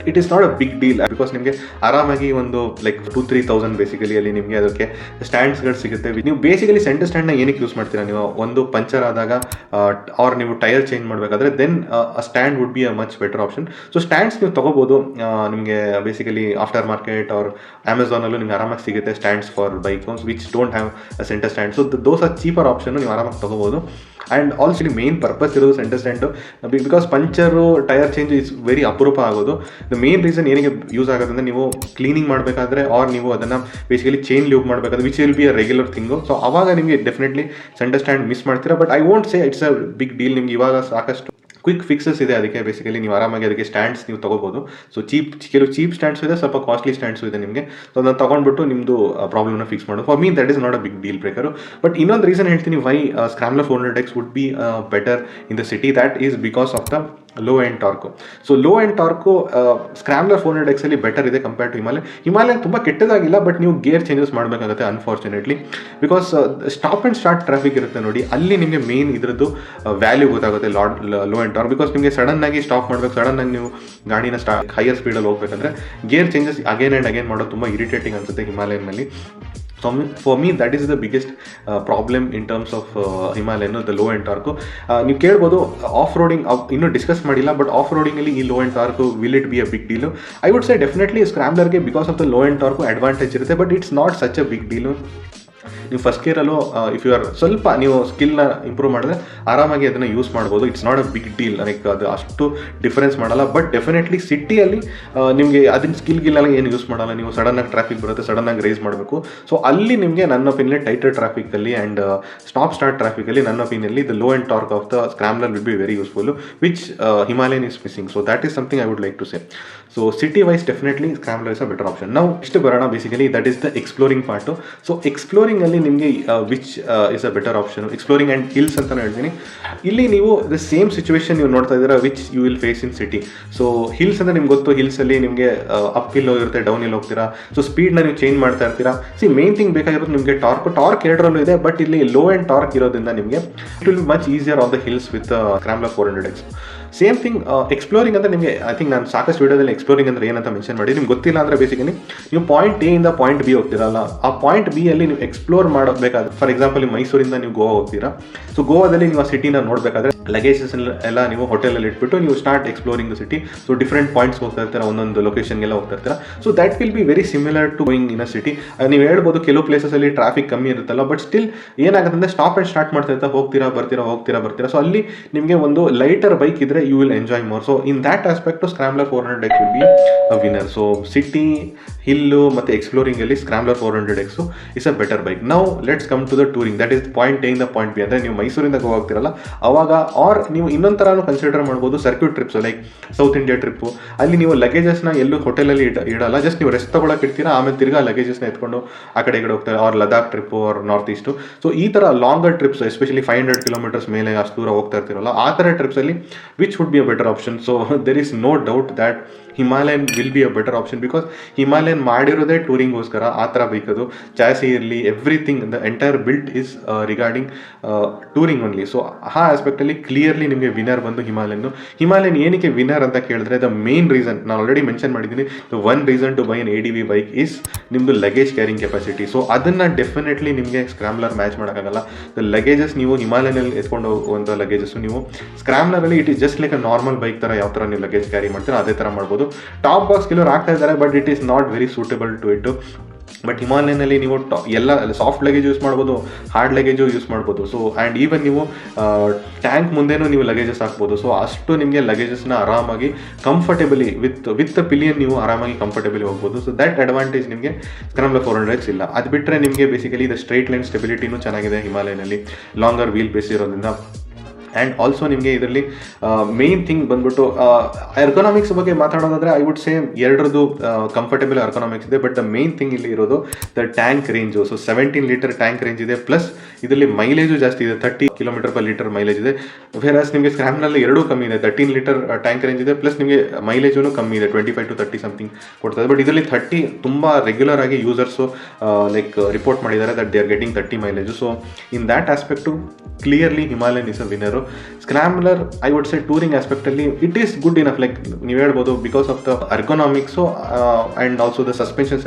it is not a big deal, because ನಿಮಗೆ ಆರಾಮಾಗಿ ಒಂದು ಲೈಕ್ 2,000-3,000 ಬೇಸಿಕಲಿ ಅಲ್ಲಿ ನಿಮಗೆ ಅದಕ್ಕೆ ಸ್ಟ್ಯಾಂಡ್ಸ್ಗಳು ಸಿಗುತ್ತೆ. ನೀವು ಬೇಸಿಕಲಿ ಸೆಂಟರ್ ಸ್ಟ್ಯಾಂಡ್ನ ಏನಕ್ಕೆ ಯೂಸ್ ಮಾಡ್ತೀರಾ, ನೀವು ಒಂದು ಪಂಚರ್ ಆದಾಗ ಆರ್ ನೀವು ಟೈರ್ ಚೇಂಜ್ ಮಾಡಬೇಕಾದ್ರೆ then stand would be a much better option. So stands ನೀವು ತೊಗೋಬೋದು, ನಿಮಗೆ ಬೇಸಿಕಲಿ ಆಫ್ಟರ್ ಮಾರ್ಕೆಟ್ ಆರ್ ಅಮೆಝಾನಲ್ಲೂ ನಿಮ್ಗೆ ಆರಾಮಾಗಿ ಸಿಗುತ್ತೆ stands for bike which don't have a centre stand. So those are cheaper option, ನೀವು ಆರಾಮಾಗಿ ತೊಗೋಬೋದು. ಆ್ಯಂಡ್ ಆಲ್ಸೋ ಮೇನ್ ಪರ್ಪಸ್ ಇರೋದು centre stand, because puncture tyre change is very ಅಪರೂಪ ಆಗೋದು. ದ ಮೇನ್ ರೀಸನ್ ಏನಕ್ಕೆ ಯೂಸ್ ಆಗುತ್ತೆ ಅಂದರೆ ನೀವು ಕ್ಲೀನಿಂಗ್ ಮಾಡಬೇಕಾದ್ರೆ ಆರ್ ನೀವು ಅದನ್ನು ಬೇಸಿಕಲಿ ಚೈನ್ ಲೂಪ್ ಮಾಡಬೇಕಾದ್ರೆ which will be a regular thing. So ಅವಾಗ ನಿಮಗೆ ಡೆಫಿನೆಟ್ಲಿ ಸೆಂಟರ್ ಸ್ಟ್ಯಾಂಡ್ ಮಿಸ್ ಮಾಡ್ತೀರಾ. But I won't say it's a big deal. ನಿಮ್ಗೆ ಇವಾಗ ಸಾಕಷ್ಟು ಕ್ವಿಕ್ ಫಿಕ್ಸಸ್ ಇದೆ ಅದಕ್ಕೆ, ಬೇಸಿಕಲಿ ನೀವು ಆರಾಮಾಗಿ ಅದಕ್ಕೆ ಸ್ಟ್ಯಾಂಡ್ಸ್ ನೀವು ತೊಗೋಬೋದು. ಸೊ ಕೆಲವು ಚೀಪ್ ಸ್ಟ್ಯಾಂಡ್ಸ್ ಇದೆ, ಸ್ವಲ್ಪ ಕಾಸ್ಟ್ಲಿ ಸ್ಟ್ಯಾಂಡ್ಸು ಇದೆ ನಿಮಗೆ. ಸೊ ಅದನ್ನು ತೊಗೊಂಡ್ಬಿಟ್ಟು ನಿಮ್ಮದು ಪ್ರಾಬ್ಲಮ್ನ ಫಿಕ್ಸ್ ಮಾಡೋದು. For me that is not a big deal breaker. But ಇನ್ನೊಂದು ರೀಸನ್ ಹೇಳ್ತೀನಿ why Scrambler 400X would be better in the city, that is because of the low end torque. So low end torque Scrambler 400Xಲ್ಲಿ better ಇದೆ compare to Himalayan ತುಂಬ ಕೆಟ್ಟದಾಗಿಲ್ಲ, but ನೀವು gear changes ಮಾಡಬೇಕಾಗುತ್ತೆ unfortunately, because stop and start traffic ಇರುತ್ತೆ ನೋಡಿ, ಅಲ್ಲಿ ನಿಮಗೆ ಮೇನ್ ಇದ್ರದ್ದು ವ್ಯಾಲ್ಯೂ ಗೊತ್ತಾಗುತ್ತೆ ಲೋ ಎಂಡ್ ಟಾರ್ಕ್. ಬಿಕಾಸ್ ನಿಮಗೆ ಸಡನ್ನಾಗಿ ಸ್ಟಾಪ್ ಮಾಡಬೇಕು, ಸಡನ್ನಾಗಿ ನೀವು ಗಾಡಿನ ಹೈಯರ್ ಸ್ಪೀಡಲ್ಲಿ ಹೋಗ್ಬೇಕಂದ್ರೆ gear changes again and again ಮಾಡೋದು ತುಂಬ ಇರಿಟೇಟಿಂಗ್ ಅನ್ಸುತ್ತೆ ಹಿಮಾಲಯನ್ನಲ್ಲಿ. So for me that is the biggest problem in terms of Himalayan, the low end torque. ನೀವು ಕೇಳ್ಬೋದು ಆಫ್ ರೋಡಿಂಗ್ ಇನ್ನೂ ಡಿಸ್ಕಸ್ ಮಾಡಿಲ್ಲ, ಬಟ್ ಆಫ್ ರೋಡಿಂಗಲ್ಲಿ ಈ low end torque will it be a big deal? I would say definitely ಸ್ಕ್ರಾಮ್ಲರ್ಗೆ because of the low end torque advantage ಇರುತ್ತೆ, but it's not such a big deal. ನೀವು first ಗೇರಲ್ಲೂ if you are ಸ್ವಲ್ಪ ನೀವು ಸ್ಕಿಲ್ನ improve ಮಾಡಿದ್ರೆ ಆರಾಮಾಗಿ ಅದನ್ನು ಯೂಸ್ ಮಾಡ್ಬೋದು. It's not a big deal, like ಅದು ಅಷ್ಟು ಡಿಫರೆನ್ಸ್ ಮಾಡಲ್ಲ. ಬಟ್ ಡೆಫಿನೆಟ್ಲಿ ಸಿಟಿಯಲ್ಲಿ ನಿಮಗೆ ಅದನ್ನ ಸ್ಕಿಲ್ಗಿಲ್ಲ ಏನು ಯೂಸ್ ಮಾಡಲ್ಲ, ನೀವು ಸಡನ್ನಾಗಿ ಟ್ರಾಫಿಕ್ ಬರುತ್ತೆ, ಸಡನ್ನಾಗಿ ರೇಸ್ ಮಾಡಬೇಕು. ಸೊ ಅಲ್ಲಿ ನಿಮಗೆ ನನ್ನ ಒಪಿನಿಯನ್ ಟೈಟರ್ ಟ್ರಾಫಿಕಲ್ಲಿ ಆ್ಯಂಡ್ ಸ್ಟಾಪ್ ಸ್ಟಾರ್ಟ್ ಟ್ರಾಫಿಕಲ್ಲಿ ನನ್ನ ಒಪಿನಿಯಲ್ಲಿ the low end torque of the Scrambler will be very useful, which Himalayan is missing. So that is something I would like to say. So city wise definitely Scrambler is a better option. ನಾವು ಇಷ್ಟು ಬರೋಣ basically that is the exploring part. So ಎಕ್ಸ್ಪ್ಲೋರಿಂಗಲ್ಲಿ ನಿಮಗೆ which is a better option, exploring and hills ಅಂತ ಹೇಳ್ತೀನಿ. ಇಲ್ಲಿ ನೀವು the same situation ನೀವು ನೋಡ್ತಾ ಇದ್ದೀರಾ which you will face in city. So hills ಅಂದರೆ ನಿಮ್ಗೆ ಗೊತ್ತು, ಹಿಲ್ಸಲ್ಲಿ ನಿಮಗೆ ಅಪ್ ಹಿಲ್ ಹೋಗಿರುತ್ತೆ, ಡೌನ್ ಹಿಲ್ ಹೋಗ್ತೀರಾ. ಸೊ ಸ್ಪೀಡ್ನ ನೀವು ಚೇಂಜ್ ಮಾಡ್ತಾ ಇರ್ತೀರಾ. ಮೇನ್ ಥಿಂಗ್ ಬೇಕಾಗಿರೋದು ನಿಮಗೆ ಟಾರ್ಕ್ ಎರಡರಲ್ಲೂ ಇದೆ, ಬಟ್ ಇಲ್ಲಿ ಲೋ ಆ್ಯಂಡ್ ಟಾರ್ಕ್ ಇರೋದ್ರಿಂದ ನಿಮಗೆ it will be much easier on the hills with Scrambler 400X. Same thing exploring ಅಂದರೆ ನಿಮಗೆ ಐ ಥಿಂಕ್ ನಾನು ಸಾಕಷ್ಟು ವೀಡಿಯೋದಲ್ಲಿ ಎಕ್ಸ್ಪ್ಲೋರಿಂಗ್ ಅಂದರೆ ಏನಂತ ಮೆನ್ಷನ್ ಮಾಡಿ. ನಿಮ್ಗೆ ಗೊತ್ತಿಲ್ಲ ಅಂದರೆ ಬೇಸಿಕಲಿ ನೀವು ಪಾಯಿಂಟ್ ಎ ಇಂದ ಪಾಯಿಂಟ್ ಬಿ ಹೋಗ್ತೀರಲ್ಲ, ಆ ಪಾಯಿಂಟ್ ಬಿ ಅಲ್ಲಿ ನೀವು ಎಕ್ಸ್ಪ್ಲೋರ್ ಮಾಡಬೇಕಾದ್ರೆ, ಫಾರ್ ಎಕ್ಸಾಂಪಲ್ ಮೈಸೂರಿಂದ ನೀವು ಗೋವಾ ಹೋಗ್ತೀರಾ. ಸೊ ಗೋವಾದಲ್ಲಿ ನೀವು ಆ ಸಿಟಿನ ನೋಡಬೇಕಾದ್ರೆ ಲಗೇಜಸ್ ಎಲ್ಲ ನೀವು ಹೋಟೆಲಲ್ಲಿ ಇಟ್ಬಿಟ್ಟು ನೀವು start exploring the city. So different points ಹೋಗ್ತಾ ಇರ್ತೀರಾ, ಒಂದೊಂದು ಲೊಕೇಶನ್ಗೆಲ್ಲ ಹೋಗ್ತಾ ಇರ್ತೀರಾ. So that will be very similar to going in a city. ನೀವು ಹೇಳ್ಬೋದು ಕೆಲವು ಪ್ಲೇಸಲ್ಲಿ ಟ್ರಾಫಿಕ್ ಕಮ್ಮಿ ಇರುತ್ತಲ್ಲ, ಬಟ್ ಸ್ಟಿಲ್ ಏನಾಗುತ್ತೆ ಅಂದರೆ ಸ್ಟಾಪ್ ಆ್ಯಂಡ್ ಸ್ಟಾರ್ಟ್ ಮಾಡ್ತಾ ಇರ್ತಾ ಹೋಗ್ತೀರಾ ಬರ್ತೀರಾ. ಸೊ ಅಲ್ಲಿ ನಿಮಗೆ ಒಂದು ಲೈಟರ್ ಬೈಕ್ ಇದ್ರೆ you will enjoy more. So in that aspect Scrambler 400X will be a winner. So city, hill ಮತ್ತು ಎಕ್ಸ್ಪ್ಲೋರಿಂಗಲ್ಲಿ Scrambler 400X is a better bike. ನಾವು let's come to the touring, that is point A ಇಂದ point B. ಅಂದರೆ ನೀವು ಮೈಸೂರಿಂದ ಗೋವಾ ಹೋಗ್ತಿರಲ್ಲ ಅವಾಗ, R ನೀವು ಇನ್ನೊಂದು ಥರನೂ ಕನ್ಸಿಡರ್ ಮಾಡ್ಬೋದು circuit trips, like south India trip. ಅಲ್ಲಿ ನೀವು ಲಗೇಜಸ್ನ ಎಲ್ಲೂ ಹೋಟೆಲಲ್ಲಿ ಇಡಲ್ಲ, ಜಸ್ಟ್ ನೀವು ರೆಸ್ಟ್ ತೊಗೊಳಕ್ಕೆ ಇಡ್ತೀರಾ, ಆಮೇಲೆ ತಿರ್ಗಾ ಲಗೇಜಸ್ನ ಎತ್ಕೊಂಡು ಆ ಕಡೆ ಹೋಗ್ತಾರೆ, or Ladakh trip or north east. So ಈ ಥರ ಲಾಂಗರ್ ಟ್ರಿಪ್ಸ್, ಎಸ್ಪೆಷಲಿ 500 ಕಿಲೋಮೀಟರ್ಸ್ ಮೇಲೆ ಅಷ್ಟು ದೂರ ಹೋಗ್ತಾ ಇರ್ತೀರಲ್ಲ, ಆ ಥರ ಟ್ರಿಪ್ಸಲ್ಲಿ which would be a better option. So there is no doubt that Himalayan will be a better option, because Himalayan ಮಾಡಿರೋದೇ ಟೂರಿಂಗೋಸ್ಕರ. ಆ ಥರ ಬೇಕದು, ಚಾಸಿ ಇರಲಿ, everything, the entire built is regarding touring only. So ಆ ಆಸ್ಪೆಕ್ಟಲ್ಲಿ ಕ್ಲಿಯರ್ಲಿ ನಿಮಗೆ winner ಬಂದು ಹಿಮಾಲಯನ್ ಏನಕ್ಕೆ ವಿನರ್ ಅಂತ ಕೇಳಿದ್ರೆ, ದ ಮೇನ್ ರೀಸನ್ ನಾನು ಆಲ್ರೆಡಿ ಮೆನ್ಷನ್ ಮಾಡಿದ್ದೀನಿ, the one reason to buy an ADV bike is ನಿಮ್ಮದು ಲಗೇಜ್ ಕ್ಯಾರಿಂಗ್ ಕೆಪಾಸಿಟಿ. ಸೊ ಅದನ್ನು ಡೆಫಿನೆಟ್ಲಿ ನಿಮಗೆ ಸ್ಕ್ರಾಮ್ಲರ್ ಮ್ಯಾಚ್ ಮಾಡೋಕ್ಕಾಗಲ್ಲ. ದ ಲಗೇಜಸ್ ನೀವು ಹಿಮಾಲಯನಲ್ಲಿ ಎತ್ಕೊಂಡು ಹೋಗುವಂಥ ಲಗೇಜಸ್ಸು ನೀವು ಸ್ಕ್ರಾಮ್ಲರಲ್ಲಿ it is just like a normal bike ಥರ ಯಾವ ಥರ ನೀವು ಲಗೇಜ್ ಕ್ಯಾರಿ ಮಾಡ್ತೀರೋ ಅದೇ ಥರ ಮಾಡ್ಬೋದು. ಟಾಪ್ ಬಾಕ್ಸ್ ಕೆಲವರು ಆಗ್ತಾ ಇದ್ದಾರೆ, but it is not very suitable to it. But ಹಿಮಾಲಯನಲ್ಲಿ ನೀವು ಎಲ್ಲ ಸಾಫ್ಟ್ ಲಗೇಜ್ ಯೂಸ್ ಮಾಡ್ಬೋದು, ಹಾರ್ಡ್ ಲಗೇಜು ಯೂಸ್ ಮಾಡ್ಬೋದು. ಸೊ ಆ್ಯಂಡ್ ಈವನ್ ನೀವು ಟ್ಯಾಂಕ್ ಮುಂದೆನೂ ನೀವು ಲಗೇಜಸ್ ಹಾಕ್ಬೋದು. ಸೊ ಅಷ್ಟು ನಿಮಗೆ ಲಗೇಜಸ್ನ ಆರಾಮಾಗಿ ಕಂಫರ್ಟೇಬಲಿ ವಿತ್ ಪಿಲಿಯನ್ ನೀವು ಆರಾಮಾಗಿ ಕಂಫರ್ಟೇಬಲಿ ಹೋಗ್ಬೋದು. ಸೊ ದ್ಯಾಟ್ ಅಡ್ವಾಂಟೇಜ್ ನಿಮಗೆ ಸ್ಕ್ರಾಮ್ಲರ್ 400X ಇಲ್ಲ. ಅದು ಬಿಟ್ಟರೆ ನಿಮಗೆ ಬೇಸಿಕಲಿ ದ ಸ್ಟ್ರೈಟ್ ಲೈನ್ ಸ್ಟೆಬಿಲಿಟಿನೂ ಚೆನ್ನಾಗಿದೆ ಹಿಮಾಲಯನಲ್ಲಿ, ಲಾಂಗರ್ ವೀಲ್ ಬೇಸ್ ಇರೋದ್ರಿಂದ. ಆ್ಯಂಡ್ ಆಲ್ಸೋ ನಿಮಗೆ ಇದರಲ್ಲಿ ಮೇನ್ ಥಿಂಗ್ ಬಂದ್ಬಿಟ್ಟು ಎರ್ಗೊನಾಮಿಕ್ಸ್ ಬಗ್ಗೆ ಮಾತಾಡೋದಾದರೆ ಐ ವುಡ್ ಸೇ ಎರಡರದ್ದು ಕಂಫರ್ಟೇಬಲ್ ಎರ್ಗೊನಾಮಿಕ್ಸ್ ಇದೆ. ಬಟ್ ದ ಮೇನ್ ಥಿಂಗ್ ಇಲ್ಲಿ ಇರೋದು the tank range. So 17 litre tank range ಇದೆ, ಪ್ಲಸ್ ಇದರಲ್ಲಿ ಮೈಲೇಜು ಜಾಸ್ತಿ ಇದೆ, 30 km/ಲೀಟರ್ ಮೈಲೇಜ್ ಇದೆ. ವೇರಾಸ್ ನಿಮಗೆ ಸ್ಕ್ರಾಮ್ನಲ್ಲಿ ಎರಡೂ ಕಮ್ಮಿ ಇದೆ, 13 ಲೀಟರ್ ಟ್ಯಾಂಕ್ ರೇಂಜ್ ಇದೆ, ಪ್ಲಸ್ ನಿಮಗೆ ಮೈಲೇಜೂ ಕಮ್ಮಿ ಇದೆ, 25 to 30 ಸಮಥಿಂಗ್ ಕೊಡ್ತದೆ. ಬಟ್ ಇದರಲ್ಲಿ 30 ತುಂಬ ರೆಗ್ಯುಲರ್ ಆಗಿ ಯೂಸರ್ಸು ಲೈಕ್ ರಿಪೋರ್ಟ್ ಮಾಡಿದ್ದಾರೆ that they are getting 30 mileage. So in that aspect clearly Himalayan is a winner. Scrambler I would say touring ಆಸ್ಪೆಕ್ಟಲ್ಲಿ it is good enough, like ನೀವು ಹೇಳ್ಬೋದು because of the ergonomics and also the suspension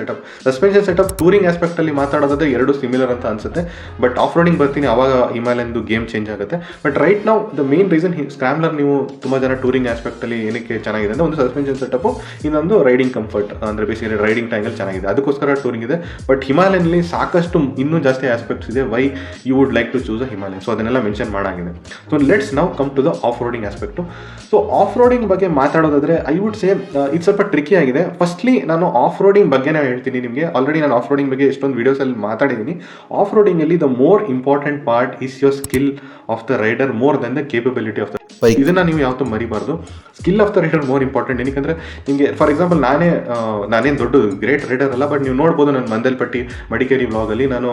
setup touring ಆಸ್ಪೆಕ್ಟಲ್ಲಿ ಮಾತಾಡೋದಾದ್ರೆ ಎರಡು similar ಅಂತ ಅನ್ಸುತ್ತೆ. But off roading ಬರ್ತೀನಿ ಆವಾಗ ಹಿಮಾಲಯನ್ದು ಗೇಮ್ ಚೇಂಜ್ ಆಗುತ್ತೆ. ಬಟ್ ರೈಟ್ ನಾವು ದ ಮೇನ್ ರೀಸನ್ ಸ್ಕ್ರಾಮ್ಲರ್ ನೀವು ತುಂಬ ಜನ ಟೂರಿಂಗ್ ಆಸ್ಪೆಕ್ಟಲ್ಲಿ ಏನಕ್ಕೆ ಚೆನ್ನಾಗಿದೆ ಅಂದರೆ ಒಂದು ಸಸ್ಪೆನ್ಷನ್ ಸೆಟಪ್ಪು, ಇನ್ನೊಂದು ರೈಡಿಂಗ್ ಕಂಫರ್ಟ್ ಅಂದರೆ ಬೇಸಿಕಲಿ ರೈಡಿಂಗ್ ಟೈಮಲ್ಲಿ ಚೆನ್ನಾಗಿದೆ, ಅದಕ್ಕೋಸ್ಕರ ಟೂರಿಂಗ್ ಇದೆ. ಬಟ್ ಹಿಮಾಲಯನಲ್ಲಿ ಸಾಕಷ್ಟು ಇನ್ನೂ ಜಾಸ್ತಿ ಆಸ್ಪೆಕ್ಟ್ಸ್ ಇದೆ why you would like to choose a Himalayan. So ಅದನ್ನೆಲ್ಲ ಮೆನ್ಷನ್ ಮಾಡಾಗಿದೆ. ಸೊ ಲೆಟ್ಸ್ ನಾವು come to the off roading aspect. So off roading ಬಗ್ಗೆ ಮಾತಾಡೋದಾದ್ರೆ ಐ ವುಡ್ ಸೇ ಇದು ಸ್ವಲ್ಪ ಟ್ರಿಕಿ ಆಗಿದೆ. ಫಸ್ಟ್ಲಿ ನಾನು ಆಫ್ ರೋಡಿಂಗ್ ಬಗ್ಗೆ ಹೇಳ್ತೀನಿ ನಿಮಗೆ. ಆಲ್ರೆಡಿ ನಾನು ಆಫ್ ರೋಡಿಂಗ್ ಬಗ್ಗೆ ಎಷ್ಟೊಂದು ವೀಡಿಯೋಸಲ್ಲಿ ಮಾತಾಡಿದ್ದೀನಿ. ಆಫ್ ರೋಡಿಂಗಲ್ಲಿ the more important part is your skill of the rider more than the capability of the bike. ಇದನ್ನು ನೀವು ಯಾವತ್ತೂ ಮರಿಬಾರ್ದು. Skill of the rider more important. ಏನಕ್ಕೆ ನಿಮಗೆ ಫಾರ್ ಎಕ್ಸಾಂಪಲ್ ನಾನೇನು ದೊಡ್ಡ ಗ್ರೇಟ್ ರೈಡರ್ ಅಲ್ಲ, ಬಟ್ ನೀವು ನೋಡ್ಬೋದು ನನ್ನ ಮಂದಲ್ಪಟ್ಟಿ ಮಡಿಕೇರಿ ವ್ಲಾಗಲ್ಲಿ ನಾನು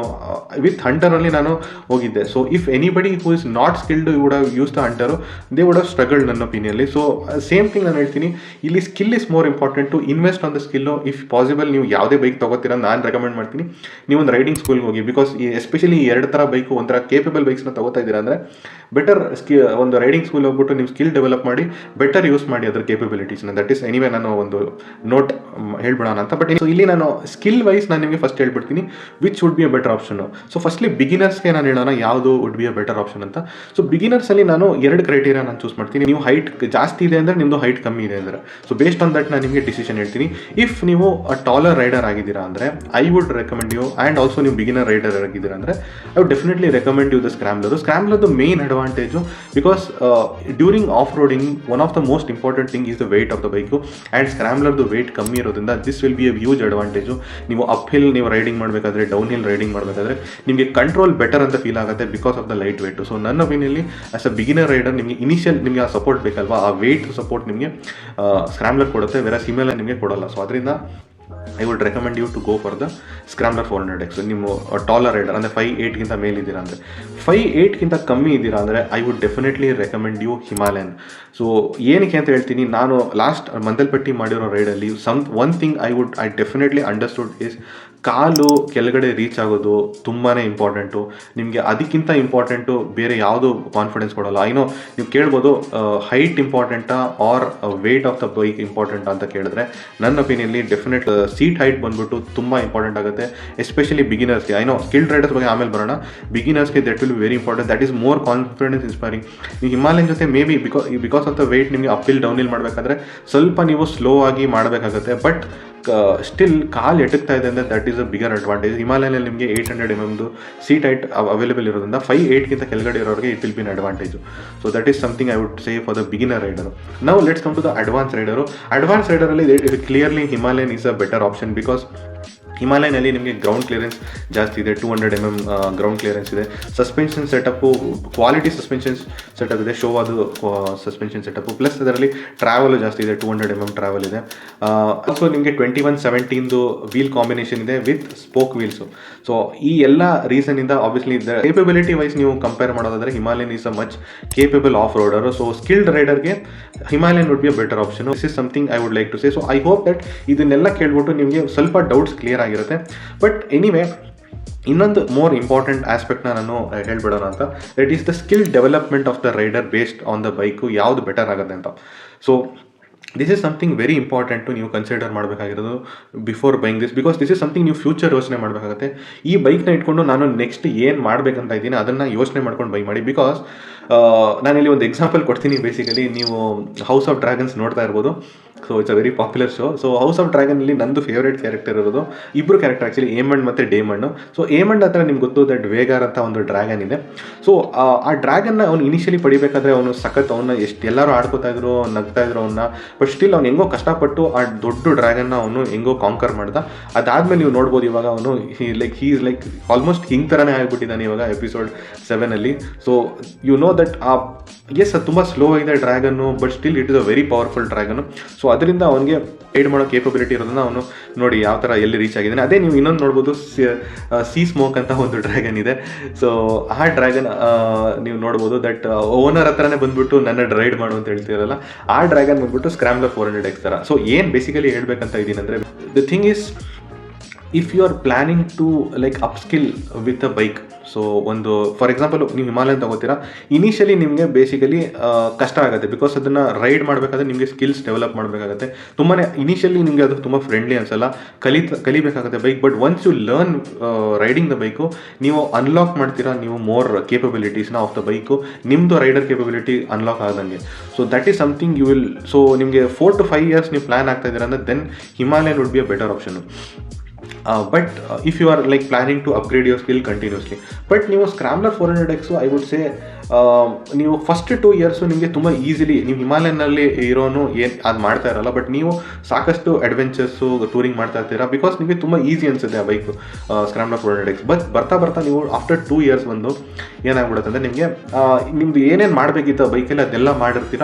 ವಿತ್ ಹಂಟರಲ್ಲಿ ನಾನು ಹೋಗಿದ್ದೆ. So if anybody who is not skilled would have use the Hunter, they would have struggled ನನ್ನ ಒಪಿನಿಯಲ್ಲಿ. ಸೊ ಸೇಮ್ ಥಿಂಗ್ ನಾನು ಹೇಳ್ತೀನಿ, ಇಲ್ಲಿ skill is more important to invest on the skill. If possible ನೀವು ಯಾವುದೇ ಬೈಕ್ ತೊಗೋತೀರ ನಾನು recommend ಮಾಡ್ತೀನಿ ನೀವೊಂದು ರೈಡಿಂಗ್ ಸ್ಕೂಲ್ಗೆ ಹೋಗಿ. ಬಿಕಾಸ್ ಎಸ್ಪೆಷಲಿ ಈ ಎರಡು ಥರ ಬೈಕು ಒಂಥರ ಕೇಪಬಲ್ ಬೈಕ್ಸ್ನ ತೊಗೋತಾ ಇದ್ದೀರಾ ಅಂದರೆ ಬೆಟರ್ ಒಂದು ರೈಡಿಂಗ್ ಸ್ಕೂಲ್ ಹೋಗ್ಬಿಟ್ಟು ನೀವು ಸ್ಕಿಲ್ ಡೆವಲಪ್ ಮಾಡಿ ಬೆಟರ್ ಯೂಸ್ ಮಾಡಿ ಅದರ ಕೇಪಬಿಲಿಟೀಸ್ನ. ದಟ್ ಈಸ್ ಎನಿವೇ ನಾನು ಒಂದು ನೋಟ್ ಹೇಳ್ಬಿಡೋಣ ಅಂತ. ಬಟ್ ಇಲ್ಲಿ ನಾನು ಸ್ಕಿಲ್ ವೈಸ್ ನಾನು ನಿಮಗೆ ಫಸ್ಟ್ ಹೇಳ್ಬಿಡ್ತೀನಿ which would be a better option. So firstly ಬಿಗಿನರ್ಸ್ಗೆ ನಾನು ಹೇಳೋಣ ಯಾವುದು would be a better option ಅಂತ. ಸೊ ಬಿಗಿನರ್ಸಲ್ಲಿ ನಾನು ಎರಡು ಕ್ರೈಟೀರಿಯಾ ನಾನು ಚೂಸ್ ಮಾಡ್ತೀನಿ. ನೀವು ಹೈಟ್ ಜಾಸ್ತಿ ಇದೆ ಅಂದರೆ ನಿಮ್ಮದು ಹೈಟ್ ಕಮ್ಮಿ ಇದೆ ಅಂದರೆ, ಸೊ ಬೇಸ್ಡ್ ಆನ್ ದಟ್ ನಾನು ನಿಮಗೆ ಡಿಸಿಷನ್ ಹೇಳ್ತೀನಿ. ಇಫ್ ನೀವು ಟಾಲರ್ ರೈಡರ್ ಆಗಿದ್ದೀರಾ ಅಂದರೆ I would recommend you, and also ನೀವು ಬಿಗಿನರ್ ರೈಡರ್ ಆಗಿದ್ದೀರಾ ಅಂದರೆ I would definitely recommend you the ಸ್ಕ್ರಾಮ್ಲರ್ದು main advantage because during off roading one of the most important thing is the weight of the bike. And ಸ್ಕ್ರಾಮ್ಲರ್ದು weight ಕಮ್ಮಿ ಇರೋದ್ರಿಂದ this will be a huge advantage. ನೀವು up hill ನೀವು riding ಮಾಡಬೇಕಾದ್ರೆ, down hill riding ಮಾಡಬೇಕಾದ್ರೆ ನಿಮಗೆ control better ಅಂತ feel ಆಗುತ್ತೆ because of the light weight. So ನನ್ನ ಒಪಿನಿಯಲ್ಲಿ ಆಸ್ ಅ ಬಿಗಿನರ್ ರೈಡರ್ ನಿಮಗೆ ಇನಿಷಿಯಲ್ ನಿಮಗೆ ಆ ಸಪೋರ್ಟ್ ಬೇಕಲ್ವಾ, ಆ ವೆಯ್ಟ್ ಸಪೋರ್ಟ್ ನಿಮಗೆ ಸ್ಕ್ರಾಮ್ಲರ್ ಕೊಡುತ್ತೆ, ಬೇರೆ ಹಿಮಾಲಯನ್ ನಿಮಗೆ ಕೊಡೋಲ್ಲ. ಸೊ ಅದರಿಂದ I would recommend you to go for the Scrambler 400X. ನೀವು ಟಾಲರ್ ರೈಡರ್ ಅಂದರೆ 5'8" ಮೇಲಿದ್ದೀರಾ ಅಂದರೆ, 5'8" ಕಮ್ಮಿ ಇದ್ದೀರಾ ಅಂದರೆ I would definitely recommend you Himalayan. So ಏನಕ್ಕೆ ಅಂತ ಹೇಳ್ತೀನಿ, ನಾನು ಲಾಸ್ಟ್ ಮಂದಲ್ಪಟ್ಟಿ ಮಾಡಿರೋ ರೈಡಲ್ಲಿ one thing I definitely understood is ಕಾಲು ಕೆಳಗಡೆ ರೀಚ್ ಆಗೋದು ತುಂಬಾ ಇಂಪಾರ್ಟೆಂಟು. ನಿಮಗೆ ಅದಕ್ಕಿಂತ ಇಂಪಾರ್ಟೆಂಟು ಬೇರೆ ಯಾವುದು ಕಾನ್ಫಿಡೆನ್ಸ್ ಕೊಡೋಲ್ಲ. ಐನೋ ನೀವು ಕೇಳ್ಬೋದು ಹೈಟ್ ಇಂಪಾರ್ಟೆಂಟಾ or weight of the bike important ಅಂತ ಕೇಳಿದ್ರೆ ನನ್ನ ಒಪಿನಿಯಲ್ಲಿ ಡೆಫಿನೆಟ್ ಸೀಟ್ ಹೈಟ್ ಬಂದ್ಬಿಟ್ಟು ತುಂಬ ಇಂಪಾರ್ಟೆಂಟ್ ಆಗುತ್ತೆ, ಎಸ್ಪೆಷಲಿ ಬಿಗಿನರ್ಸ್ಗೆ. ಐನೋ ಸ್ಕಿಲ್ಡ್ ರೈಡರ್ಸ್ ಬಗ್ಗೆ ಆಮೇಲೆ ಬರೋಣ. ಬಿಗಿನರ್ಸ್ಗೆ that will be very important. That is more confidence inspiring. ನೀವು ಹಿಮಾಲಯನ್ ಜೊತೆ may be because of the weight ನಿಮಗೆ ಅಪ್ ಹಿಲ್ ಡೌನ್ ಹಿಲ್ ಮಾಡಬೇಕಾದ್ರೆ ಸ್ವಲ್ಪ ನೀವು ಸ್ಲೋ ಆಗಿ ಮಾಡಬೇಕಾಗುತ್ತೆ. ಬಟ್ ಸ್ಟಿಲ್ ಕಾಲು ಎಟಕ್ತಾ ಇದೆ ಅಂದರೆ that is a bigger advantage. ಹಿಮಾಲಯನಲ್ಲಿ ನಿಮಗೆ 800 mm ಸೀಟ್ ಹೈಟ್ ಅವೈಲೇಬಲ್ ಇರೋದ್ರಿಂದ 5'8" ಕೆಳಗಡೆ ಇರೋರಿಗೆ it will be an advantage. So that is something I would say for the beginner rider. ನಾವು let's come to the advance rider. Advance ರೈಡರಲ್ಲಿ clearly Himalayan is a better option because ಹಿಮಾಲಯನಲ್ಲಿ ನಿಮಗೆ ground clearance ಜಾಸ್ತಿ ಇದೆ, 200 mm ground clearance ಇದೆ. Suspension setup quality suspension setup ಇದೆ, ಶೋ ಅದು ಸಸ್ಪೆನ್ಷನ್ ಸೆಟಪ್ಪು. ಪ್ಲಸ್ ಅದರಲ್ಲಿ ಟ್ರಾವೆಲು ಜಾಸ್ತಿ ಇದೆ, 200 mm ಟ್ರಾವೆಲ್ ಇದೆ. ಆಲ್ಸೋ ನಿಮಗೆ 21/17 ವೀಲ್ ಕಾಂಬಿನೇಷನ್ ಇದೆ ವಿತ್ ಸ್ಪೋಕ್ ವೀಲ್ಸು. ಸೊ ಈ ಎಲ್ಲ ರೀಸನಿಂದ ಆಬ್ವಿಯಸ್ಲಿ ದ ಕೇಪಬಿಲಿಟಿ ವೈಸ್ ನೀವು ಕಂಪೇರ್ ಮಾಡೋದಾದರೆ Himalayan is a much capable off roader. So skilled ರೈಡರ್ಗೆ Himalayan would be a better option. This is something I would like to say. So I hope that ಇದನ್ನೆಲ್ಲ ಕೇಳ್ಬಿಟ್ಟು ನಿಮಗೆ ಸ್ವಲ್ಪ ಡೌಟ್ಸ್ ಕ್ಲಿಯರ್ ಆಗಿರುತ್ತೆ. But anyway ಇನ್ನೊಂದು more important ಆಸ್ಪೆಕ್ಟ್ನ ನಾನು ಹೇಳ್ಬಿಡೋಣ ಅಂತ, that is the skill development of the rider based on the bike ಯಾವುದು ಬೆಟರ್ ಆಗುತ್ತೆ ಅಂತ. So this is something very important ನೀವು ಕನ್ಸಿಡರ್ ಮಾಡಬೇಕಾಗಿರೋದು before buying this, because this is something ನೀವು ಫ್ಯೂಚರ್ ಯೋಚನೆ ಮಾಡಬೇಕಾಗುತ್ತೆ. ಈ ಬೈಕ್ನ ಇಟ್ಕೊಂಡು ನಾನು ನೆಕ್ಸ್ಟ್ ಏನು ಮಾಡಬೇಕಂತ ಇದ್ದೀನಿ ಅದನ್ನು ಯೋಚನೆ ಮಾಡ್ಕೊಂಡು ಬೈ ಮಾಡಿ. ಬಿಕಾಸ್ ನಾನಿಲ್ಲಿ ಒಂದು ಎಕ್ಸಾಂಪಲ್ ಕೊಡ್ತೀನಿ. ಬೇಸಿಕಲಿ ನೀವು ಹೌಸ್ ಆಫ್ ಡ್ರ್ಯಾಗನ್ಸ್ ನೋಡ್ತಾ ಇರ್ಬೋದು. So it's a very popular show. So house of ಡ್ರ್ಯಾಗನಲ್ಲಿ ನಂದು ಫೇವ್ರೇಟ್ ಕ್ಯಾರೆಕ್ಟರ್ ಇರೋದು ಇಬ್ಬರು ಕ್ಯಾರೆಕ್ಟರ್ ಆ್ಯಕ್ಚುಲಿ, ಏಮಂಡ್ ಮತ್ತು ಡೇಮಂಡ್. ಸೊ ಏಮಂಡ್ ಹತ್ರ ನಿಮ್ಗೆ ಗೊತ್ತು ದಟ್ ವೇಗಾರ್ ಅಂತ ಒಂದು ಡ್ರ್ಯಾಗನ್ ಇದೆ. ಸೊ ಆ ಡ್ರ್ಯಾಗನ್ನ ಅವ್ನು ಇನಿಷಿಯಲಿ ಪಡಿಬೇಕಾದ್ರೆ ಅವನು ಸಖತ್ ಅವನ್ನ ಎಷ್ಟು ಎಲ್ಲರೂ ಆಡ್ಕೋತಾ ಇದ್ರು, ನಗ್ತಾ ಇದ್ರು ಅವನ್ನ. ಬಟ್ ಸ್ಟಿಲ್ ಅವ್ನು ಹೆಂಗೋ ಕಷ್ಟಪಟ್ಟು ಆ ದೊಡ್ಡ ಡ್ರ್ಯಾಗನ್ನ ಅವನು ಹೆಂಗೋ ಕಾಂಕರ್ ಮಾಡ್ದ. ಅದಾದ್ಮೇಲೆ ನೀವು ನೋಡ್ಬೋದು ಇವಾಗ ಅವನು ಹೀ ಈಸ್ ಲೈಕ್ ಆಲ್ಮೋಸ್ಟ್ ಹಿಂಗ್ ಥರನೇ ಆಗಿಬಿಟ್ಟಿದ್ದಾನೆ ಇವಾಗ episode 7 so you know that is ಅದು ತುಂಬ ಸ್ಲೋ ಆಗಿದೆ dragon, but still it is a very powerful dragon. So ಅದರಿಂದ ಅವನಿಗೆ ರೈಡ್ ಮಾಡೋ ಕೇಪಬಿಲಿಟಿ ಇರೋದನ್ನ ಅವನು ನೋಡಿ ಯಾವ ಥರ ಎಲ್ಲಿ ರೀಚ್ ಆಗಿದ್ದಾನೆ. ಅದೇ ನೀವು ಇನ್ನೊಂದು ನೋಡ್ಬೋದು, ಸೀ ಸ್ಮೋಕ್ ಅಂತ ಒಂದು ಡ್ರ್ಯಾಗನ್ ಇದೆ. ಸೊ ಆ ಡ್ರ್ಯಾಗನ್ ನೀವು ನೋಡ್ಬೋದು ದಟ್ ಓನರ್ ಹತ್ರನೇ ಬಂದ್ಬಿಟ್ಟು ನನ್ನ ರೈಡ್ ಮಾಡು ಅಂತ ಹೇಳ್ತಿರಲ್ಲ, ಆ ಡ್ರ್ಯಾಗನ್ ಬಂದ್ಬಿಟ್ಟು ಸ್ಕ್ರಾಮ್ಲರ್ 400X ಥರ. ಸೊ ಏನು ಬೇಸಿಕಲಿ ಹೇಳ್ಬೇಕಂತ ಇದ್ದೀನಿ ಅಂದರೆ, the thing is if you are planning to like upskill with a bike. So ಒಂದು ಫಾರ್ ಎಕ್ಸಾಂಪಲ್ ನೀವು ಹಿಮಾಲಯನ್ ತಗೋತೀರಾ, ಇನಿಷಿಯಲಿ ನಿಮಗೆ ಬೇಸಿಕಲಿ ಕಷ್ಟ ಆಗುತ್ತೆ, ಬಿಕಾಸ್ ಅದನ್ನು ರೈಡ್ ಮಾಡಬೇಕಾದ್ರೆ ನಿಮಗೆ ಸ್ಕಿಲ್ಸ್ ಡೆವಲಪ್ ಮಾಡಬೇಕಾಗುತ್ತೆ. ತುಂಬಾ ಇನಿಷಿಯಲಿ ನಿಮಗೆ ಅದು ತುಂಬ ಫ್ರೆಂಡ್ಲಿ ಅನ್ಸಲ್ಲ, ಕಲಿಬೇಕಾಗುತ್ತೆ bike. But once you learn riding the bike, ನೀವು ಅನ್ಲಾಕ್ ಮಾಡ್ತೀರಾ ನೀವು ಮೋರ್ ಕೇಪಬಿಲಿಟೀಸ್ನ ಆಫ್ ದ ಬೈಕು, ನಿಮ್ಮದು ರೈಡರ್ ಕೇಪಬಿಲಿಟಿ ಅನ್ಲಾಕ್ ಆದಂಗೆ. So that is something you will. So ನಿಮಗೆ 4 to 5 years ನೀವು ಪ್ಲ್ಯಾನ್ ಆಗ್ತಾ ಇದ್ದೀರಾ ಅಂದರೆ then Himalayan would be a better option. But if you are like planning to upgrade your skill continuously, but ನೀವು scrambler 400X I would ಸೇ ನೀವು first 2 years ನಿಮಗೆ ತುಂಬ easily, ನೀವು ಹಿಮಾಲಯನಲ್ಲಿ ಇರೋನು ಏನು ಅದು ಮಾಡ್ತಾ ಇರಲ್ಲ, ಬಟ್ ನೀವು ಸಾಕಷ್ಟು ಅಡ್ವೆಂಚರ್ಸು ಟೂರಿಂಗ್ ಮಾಡ್ತಾ ಇರ್ತೀರಾ, ಬಿಕಾಸ್ ನಿಮಗೆ ತುಂಬ ಈಸಿ ಅನಿಸುತ್ತೆ ಆ ಬೈಕು ಸ್ಕ್ರಾಮ್ಲರ್ 400X. ಬಟ್ ಬರ್ತಾ ನೀವು ಆಫ್ಟರ್ 2 years ಬಂದು ಏನಾಗ್ಬಿಡುತ್ತೆ ಅಂದರೆ ನಿಮಗೆ ನಿಮ್ದು ಏನೇನು ಮಾಡಬೇಕಿತ್ತು ಬೈಕಲ್ಲಿ ಅದೆಲ್ಲ ಮಾಡಿರ್ತೀರ.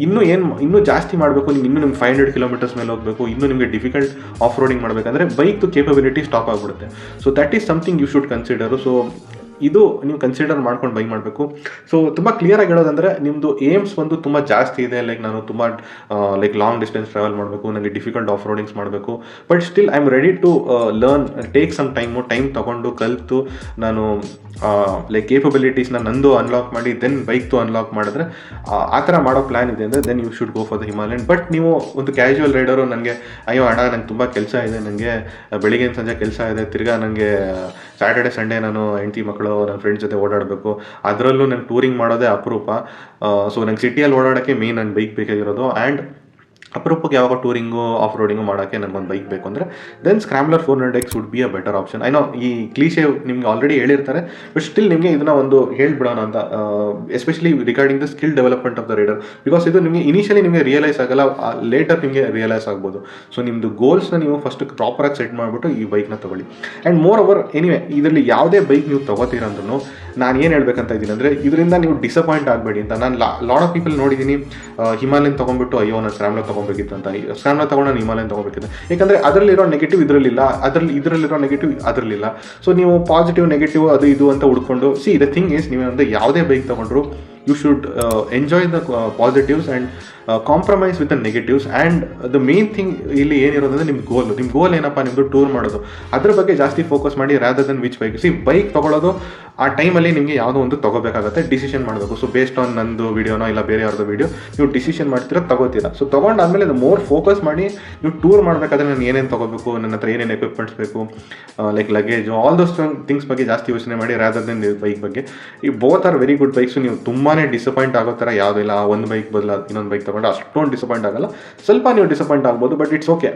ಇನ್ನೂ ಜಾಸ್ತಿ ಮಾಡಬೇಕು, ನಿಮ್ಗೆ 500 kilometers ಮೇಲೆ ಹೋಗಬೇಕು, ಇನ್ನೂ ನಿಮಗೆ ಡಿಫಿಕಲ್ಟ್ ಆಫ್ ರೋಡಿಂಗ್ ಮಾಡಬೇಕಂದ್ರೆ ಬೈಕ್ದು ಕೇಪಬಿಲಿಟಿ ಸ್ಟಾಪ್ ಆಗಿಬಿಡುತ್ತೆ. So that is something you should consider. So ಇದು ನೀವು ಕನ್ಸಿಡರ್ ಮಾಡ್ಕೊಂಡು ಬೈ ಮಾಡಬೇಕು. ಸೊ ತುಂಬ ಕ್ಲಿಯರಾಗಿ ಹೇಳೋದಂದರೆ ನಿಮ್ಮದು ಏಮ್ಸ್ ಒಂದು ತುಂಬ ಜಾಸ್ತಿ ಇದೆ, ಲೈಕ್ ನಾನು ತುಂಬ ಲೈಕ್ ಲಾಂಗ್ ಡಿಸ್ಟೆನ್ಸ್ ಟ್ರಾವೆಲ್ ಮಾಡಬೇಕು, ನನಗೆ ಡಿಫಿಕಲ್ಟ್ ಆಫ್ ರೋಡಿಂಗ್ಸ್ ಮಾಡಬೇಕು, but still I am ready to learn, take some time ತೊಗೊಂಡು ಕಲಿತು ನಾನು ಲೈಕ್ ಕೇಪಬಿಲಿಟೀಸ್ನ ನಂದು ಅನ್ಲಾಕ್ ಮಾಡಿ ದೆನ್ ಬೈಕ್ದು ಅನ್ಲಾಕ್ ಮಾಡಿದ್ರೆ ಆ ಥರ ಮಾಡೋ ಪ್ಲ್ಯಾನ್ ಇದೆ ಅಂದರೆ then you should go for the Himalayan. But ನೀವು ಒಂದು ಕ್ಯಾಶುವಲ್ ರೈಡರು, ನನಗೆ ಅಯ್ಯೋ ಅಣ್ಣ ನಂಗೆ ತುಂಬ ಕೆಲಸ ಇದೆ, ನನಗೆ ಬೆಳಿಗ್ಗೆ ಸಂಜೆ ಕೆಲಸ ಇದೆ, ತಿರ್ಗಾ ನನಗೆ ಸ್ಯಾಟರ್ಡೆ ಸಂಡೇ ನಾನು ಹೆಂಡತಿ ಮಕ್ಕಳು ನನ್ನ ಫ್ರೆಂಡ್ಸ್ ಜೊತೆ ಓಡಾಡಬೇಕು, ಅದರಲ್ಲೂ ನಂಗೆ ಟೂರಿಂಗ್ ಮಾಡೋದೇ ಅಪರೂಪ. ಸೊ ನಂಗೆ ಸಿಟಿಯಲ್ಲಿ ಓಡಾಡೋಕ್ಕೆ ಮೇನ್ ನಂಗೆ ಬೈಕ್ ಬೇಕಾಗಿರೋದು, ಆ್ಯಂಡ್ ಅಪರೂಪಕ್ಕೆ ಯಾವಾಗ ಟೂರಿಂಗು ಆಫ್ ರೋಡಿಂಗು ಮಾಡೋಕ್ಕೆ ನನಗೊಂದು ಬೈಕ್ ಬೇಕು ಅಂದರೆ then scrambler 400X would be a better option. I know ಈ ಕ್ಲೀಶೆ ನಿಮ್ಗೆ ಆಲ್ರೆಡಿ ಹೇಳಿರ್ತಾರೆ, ಬಟ್ ಸ್ಟಿಲ್ ನಿಮಗೆ ಇದನ್ನ ಒಂದು ಹೇಳ್ಬಿಡೋಣ ಅಂತ, especially regarding the skill development of the rider, because ಇದು ನಿಮಗೆ ಇನಿಷಿಯಲಿ ನಿಮಗೆ ರಿಯಲೈಸ್ ಆಗಲ್ಲ, ಲೇಟರ್ ನಿಮಗೆ ರಿಯಲೈಸ್ ಆಗ್ಬೋದು. ಸೊ ನಿಮ್ಮದು ಗೋಲ್ಸ್ನ ನೀವು ಫಸ್ಟ್ ಪ್ರಾಪರಾಗಿ ಸೆಟ್ ಮಾಡಿಬಿಟ್ಟು ಈ ಬೈಕ್ನ ತೊಗೊಳ್ಳಿ. ಆ್ಯಂಡ್ ಮೋರ್ ಓವರ್ ಎನಿವೆ ಇದರಲ್ಲಿ ಯಾವುದೇ ಬೈಕ್ ನೀವು ತೊಗೋತೀರಂದ್ರೂ ನಾನು ಏನು ಹೇಳ್ಬೇಕಂತ ಇದ್ದೀನಿ ಅಂದರೆ ಇದರಿಂದ ನೀವು ಡಿಸಪಾಯಿಂಟ್ ಆಗಬೇಡಿ ಅಂತ. ನಾನು ಲಾಟ್ ಆಫ್ ಪೀಪಲ್ ನೋಡಿದ್ದೀನಿ, ಹಿಮಾಲಯನ್ ತೊಗೊಂಡ್ಬಿಟ್ಟು ಅಯ್ಯೋ ನಾನು ಸ್ಕ್ರಾಮ್ಲರ್ ತೊಗೊಬೇಕಿತ್ತು ಅಂತ, ಸ್ಕ್ರಾಮ್ಲರ್ ತೊಗೊಂಡು ನಾನು ಹಿಮಾಲಯನ್ ತೊಗೋಬೇಕಿತ್ತು, ಯಾಕಂದರೆ ಅದರಲ್ಲಿರೋ ನೆಗೆಟಿವ್ ಇದರಲ್ಲಿಲ್ಲ, ಇದರಲ್ಲಿರೋ ನೆಗೆಟಿವ್ ಅದರಲ್ಲಿಲ್ಲ. ಸೊ ನೀವು ಪಾಸಿಟಿವ್ ನೆಗೆಟಿವ್ ಅದು ಇದು ಅಂತ ಹುಡ್ಕೊಂಡು ದ ಥಿಂಗ್ ಈಸ್, ನೀವು ಅಂದರೆ ಯಾವುದೇ ಬೈಕ್ ತೊಗೊಂಡ್ರು you should enjoy the positives and compromise with the negatives. And the main thing ಇಲ್ಲಿ ಏನಿರೋದಂದರೆ ನಿಮ್ಮ ಗೋಲ್ ಏನಪ್ಪ, ನಿಮ್ಮದು ಟೂರ್ ಮಾಡೋದು, ಅದ್ರ ಬಗ್ಗೆ ಜಾಸ್ತಿ ಫೋಕಸ್ ಮಾಡಿ rather than which bike. Bike ತೊಗೊಳ್ಳೋದು ಆ ಟೈಮಲ್ಲಿ ನಿಮಗೆ ಯಾವುದೋ ಒಂದು ತೊಗೋಬೇಕಾಗುತ್ತೆ, ಡಿಸಿಷನ್ ಮಾಡಬೇಕು. ಸೊ ಬೇಸ್ಡ್ ಆನ್ ನಂದು ವೀಡಿಯೋನೋ ಇಲ್ಲ ಬೇರೆ ಯಾರ್ದು ವೀಡಿಯೋ ನೀವು ಡಿಸಿಷನ್ ಮಾಡ್ತೀರಾ, ತೊಗೋತೀರಾ. ಸೊ ತೊಗೊಂಡಾದ್ಮೇಲೆ ಅದು ಮೋರ್ ಫೋಕಸ್ ಮಾಡಿ ನೀವು ಟೂರ್ ಮಾಡಬೇಕಾದ್ರೆ ನಾನು ಏನೇನು ತೊಗೋಬೇಕು, ನನ್ನ ಹತ್ರ ಏನೇನು ಎಕ್ವಿಪ್ಮೆಂಟ್ಸ್ ಬೇಕು, like luggage, all those things ಬಗ್ಗೆ ಜಾಸ್ತಿ ಯೋಚನೆ ಮಾಡಿ ರಾದರ್ ದನ್ ಬೈಕ್ ಬಗ್ಗೆ. ಈ both are very good bikes. ನೀವು ತುಂಬಾ ಡಿಸಪಾಯಿಂಟ್ ಆಗೋ ಥರ ಯಾವುದೂ ಇಲ್ಲ. ಒಂದು ಬೈಕ್ ಬದಲು ಇನ್ನೊಂದು ಬೈಕ್ ತೊಗೊಂಡು ಅಷ್ಟೊಂದು ಡಿಸಪಾಯಿಂಟ್ ಆಗಲ್ಲ, ಸ್ವಲ್ಪ ನೀವು ಡಿಸಪಾಯಿಂಟ್ ಆಗ್ಬೋದು, but it's okay,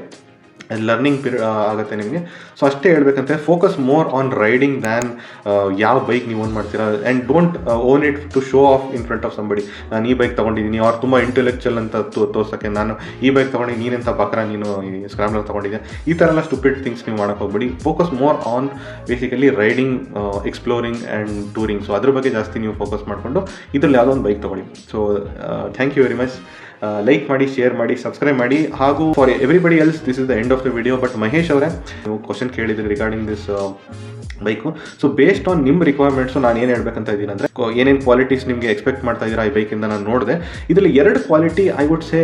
learning period ಆಗುತ್ತೆ ನಿಮಗೆ. ಸೊ ಅಷ್ಟೇ ಹೇಳ್ಬೇಕಂತೆ, focus more on riding than ಯಾವ ಬೈಕ್ ನೀವು ಓನ್ ಮಾಡ್ತೀರಾ. And don't own it to show off in front of somebody. ನಾನು ಈ ಬೈಕ್ ತೊಗೊಂಡಿದ್ದೀನಿ, ಅವ್ರು ತುಂಬ ಇಂಟೆಲೆಕ್ಚುಯಲ್ ಅಂತ ತೋರ್ಸೋಕ್ಕೆ, ನಾನು ಈ ಬೈಕ್ ತೊಗೊಂಡು ನೀನೆಂತ ಬಕ್ರ ನೀನು ಸ್ಕ್ರಾಮ್ಲರ್ ತೊಗೊಂಡಿದ್ದೆ, ಈ ಥರ ಎಲ್ಲ ಸ್ಟುಪಿಡ್ ಥಿಂಗ್ಸ್ ನೀವು ಮಾಡೋಕ್ಕೆ ಹೋಗ್ಬೇಡಿ. Focus more on basically riding, exploring and touring. So ಅದ್ರ ಬಗ್ಗೆ ಜಾಸ್ತಿ ನೀವು ಫೋಕಸ್ ಮಾಡಿಕೊಂಡು ಇದರಲ್ಲಿ ಯಾವುದೋ ಒಂದು ಬೈಕ್ ತೊಗೊಳ್ಳಿ. So thank you very much. Like ಮಾಡಿ, ಶೇರ್ ಮಾಡಿ, ಸಬ್ಸ್ಕ್ರೈಬ್ ಮಾಡಿ. ಹಾಗೂ for everybody else this is the end of the video. But Mahesh ಅವರೇ, ನೀವು ಕ್ವಶನ್ ಕೇಳಿದ್ರಿ regarding this bike. So based on ನಿಮ್ಮ ರಿಕ್ವೈರ್ಮೆಂಟ್ಸು ನಾನು ಏನು ಹೇಳ್ಬೇಕಂತ ಇದ್ದೀನಿ ಅಂದರೆ, ಏನೇನು ಕ್ವಾಲಿಟೀಸ್ ನಿಮಗೆ ಎಕ್ಸ್ಪೆಕ್ಟ್ ಮಾಡ್ತಾ ಇದ್ದೀರಾ ಈ ಬೈಕಿಂದ ನಾನು ನೋಡಿದೆ. ಇದರಲ್ಲಿ 2 quality I would say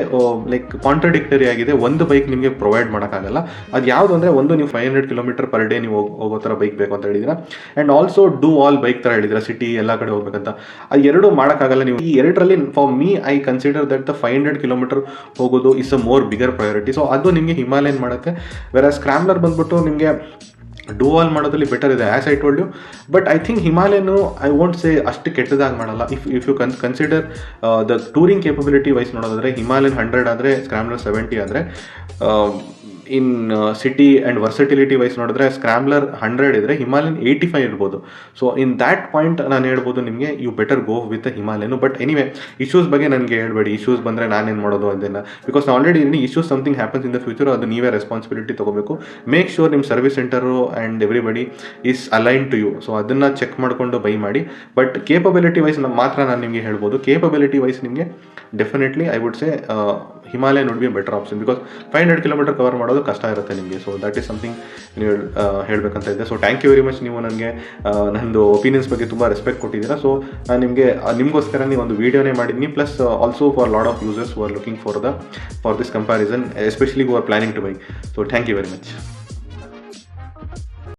like contradictory ಆಗಿದೆ. ಒಂದು ಬೈಕ್ ನಿಮಗೆ ಪ್ರೊವೈಡ್ ಮಾಡೋಕ್ಕಾಗಲ್ಲ. ಅದು ಯಾವುದು ಅಂದರೆ, ಒಂದು ನೀವು 500 kilometer per day ನೀವು ಹೋಗೋ ಥರ ಬೈಕ್ ಬೇಕು ಅಂತ ಹೇಳಿದ್ದೀರಾ, and also dual bike ಥರ ಹೇಳಿದ್ದೀರಾ, ಸಿಟಿ ಎಲ್ಲ ಕಡೆ ಹೋಗ್ಬೇಕಂತ. ಅದು 2 ಮಾಡೋಕ್ಕಾಗಲ್ಲ. ನೀವು ಈ 2ರಲ್ಲಿ for me I consider that the 500 kilometer ಹೋಗೋದು is a more bigger priority. So ಅದು ನಿಮಗೆ ಹಿಮಾಲಯನ್ ಮಾಡುತ್ತೆ. ವೆರ ಸ್ಕ್ರಾಮ್ಲರ್ ಬಂದ್ಬಿಟ್ಟು ನಿಮಗೆ ಡೂ ಆಲ್ ಮಾಡೋದ್ರಲ್ಲಿ ಬೆಟರ್ ಇದೆ as I told you. But I think Himalayan I won't say ಅಷ್ಟು ಕೆಟ್ಟದಾಗಿ ಮಾಡಲ್ಲ. If you consider the touring capability wise ನೋಡೋದಾದರೆ ಹಿಮಾಲಯನ್ 100 ಆದರೆ ಸ್ಕ್ರಾಮ್ಲರ್ 70 ಆದರೆ, in city and versatility wise ನೋಡಿದ್ರೆ ಸ್ಕ್ರಾಮ್ಲರ್ 100 ಇದ್ದರೆ ಹಿಮಾಲಯನ್ 85 ಇರ್ಬೋದು. ಸೊ ಇನ್ ದ್ಯಾಟ್ ಪಾಯಿಂಟ್ ನಾನು ಹೇಳ್ಬೋದು ನಿಮಗೆ you better go with Himalayan. But anyway issues ಬಗ್ಗೆ ನನಗೆ ಹೇಳ್ಬೇಡಿ, ಇಶ್ಯೂಸ್ ಬಂದರೆ ನಾನೇನು ಮಾಡೋದು ಅದನ್ನು, ಬಿಕಾಸ್ ನಾನು already issues something happens in the future, ಅದು ನೀವೇ ರೆಸ್ಪಾನ್ಸಿಬಿಲಿಟಿ ತೊಗೋಬೇಕು. ಮೇಕ್ ಶೂರ್ ನಿಮ್ಮ service centre and everybody is align to you. So ಅದನ್ನು ಚೆಕ್ ಮಾಡಿಕೊಂಡು ಬೈ ಮಾಡಿ. ಬಟ್ ಕೇಪಬಿಲಿಟಿ ವೈಸ್ ಮಾತ್ರ ನಾನು ನಿಮಗೆ ಹೇಳ್ಬೋದು, ಕೇಪಬಿಲಿಟಿ ವೈಸ್ ನಿಮಗೆ definitely I would say Himalayan would be better option, because 500 kilometre cover ಮಾಡೋದು ಕಷ್ಟ ಇರುತ್ತೆ ನಿಮಗೆ. ಸೊ ದಟ್ ಈಸ್ ಸಮಥಿಂಗ್ ನೀವು ಹೇಳಬೇಕಂತ ಇದೆ. So thank you very much, ನೀವು ನನಗೆ ನಂದು ಒಪಿನಿಯನ್ಸ್ ಬಗ್ಗೆ ತುಂಬ ರೆಸ್ಪೆಕ್ಟ್ ಕೊಟ್ಟಿದ್ದೀರಾ. ಸೊ ನಾನು ನಿಮಗೋಸ್ಕರ ಒಂದು ವೀಡಿಯೋನೇ ಮಾಡಿದ್ದೀನಿ, plus also for lot of users who are looking for this comparison, especially who are planning to buy. So thank you very much.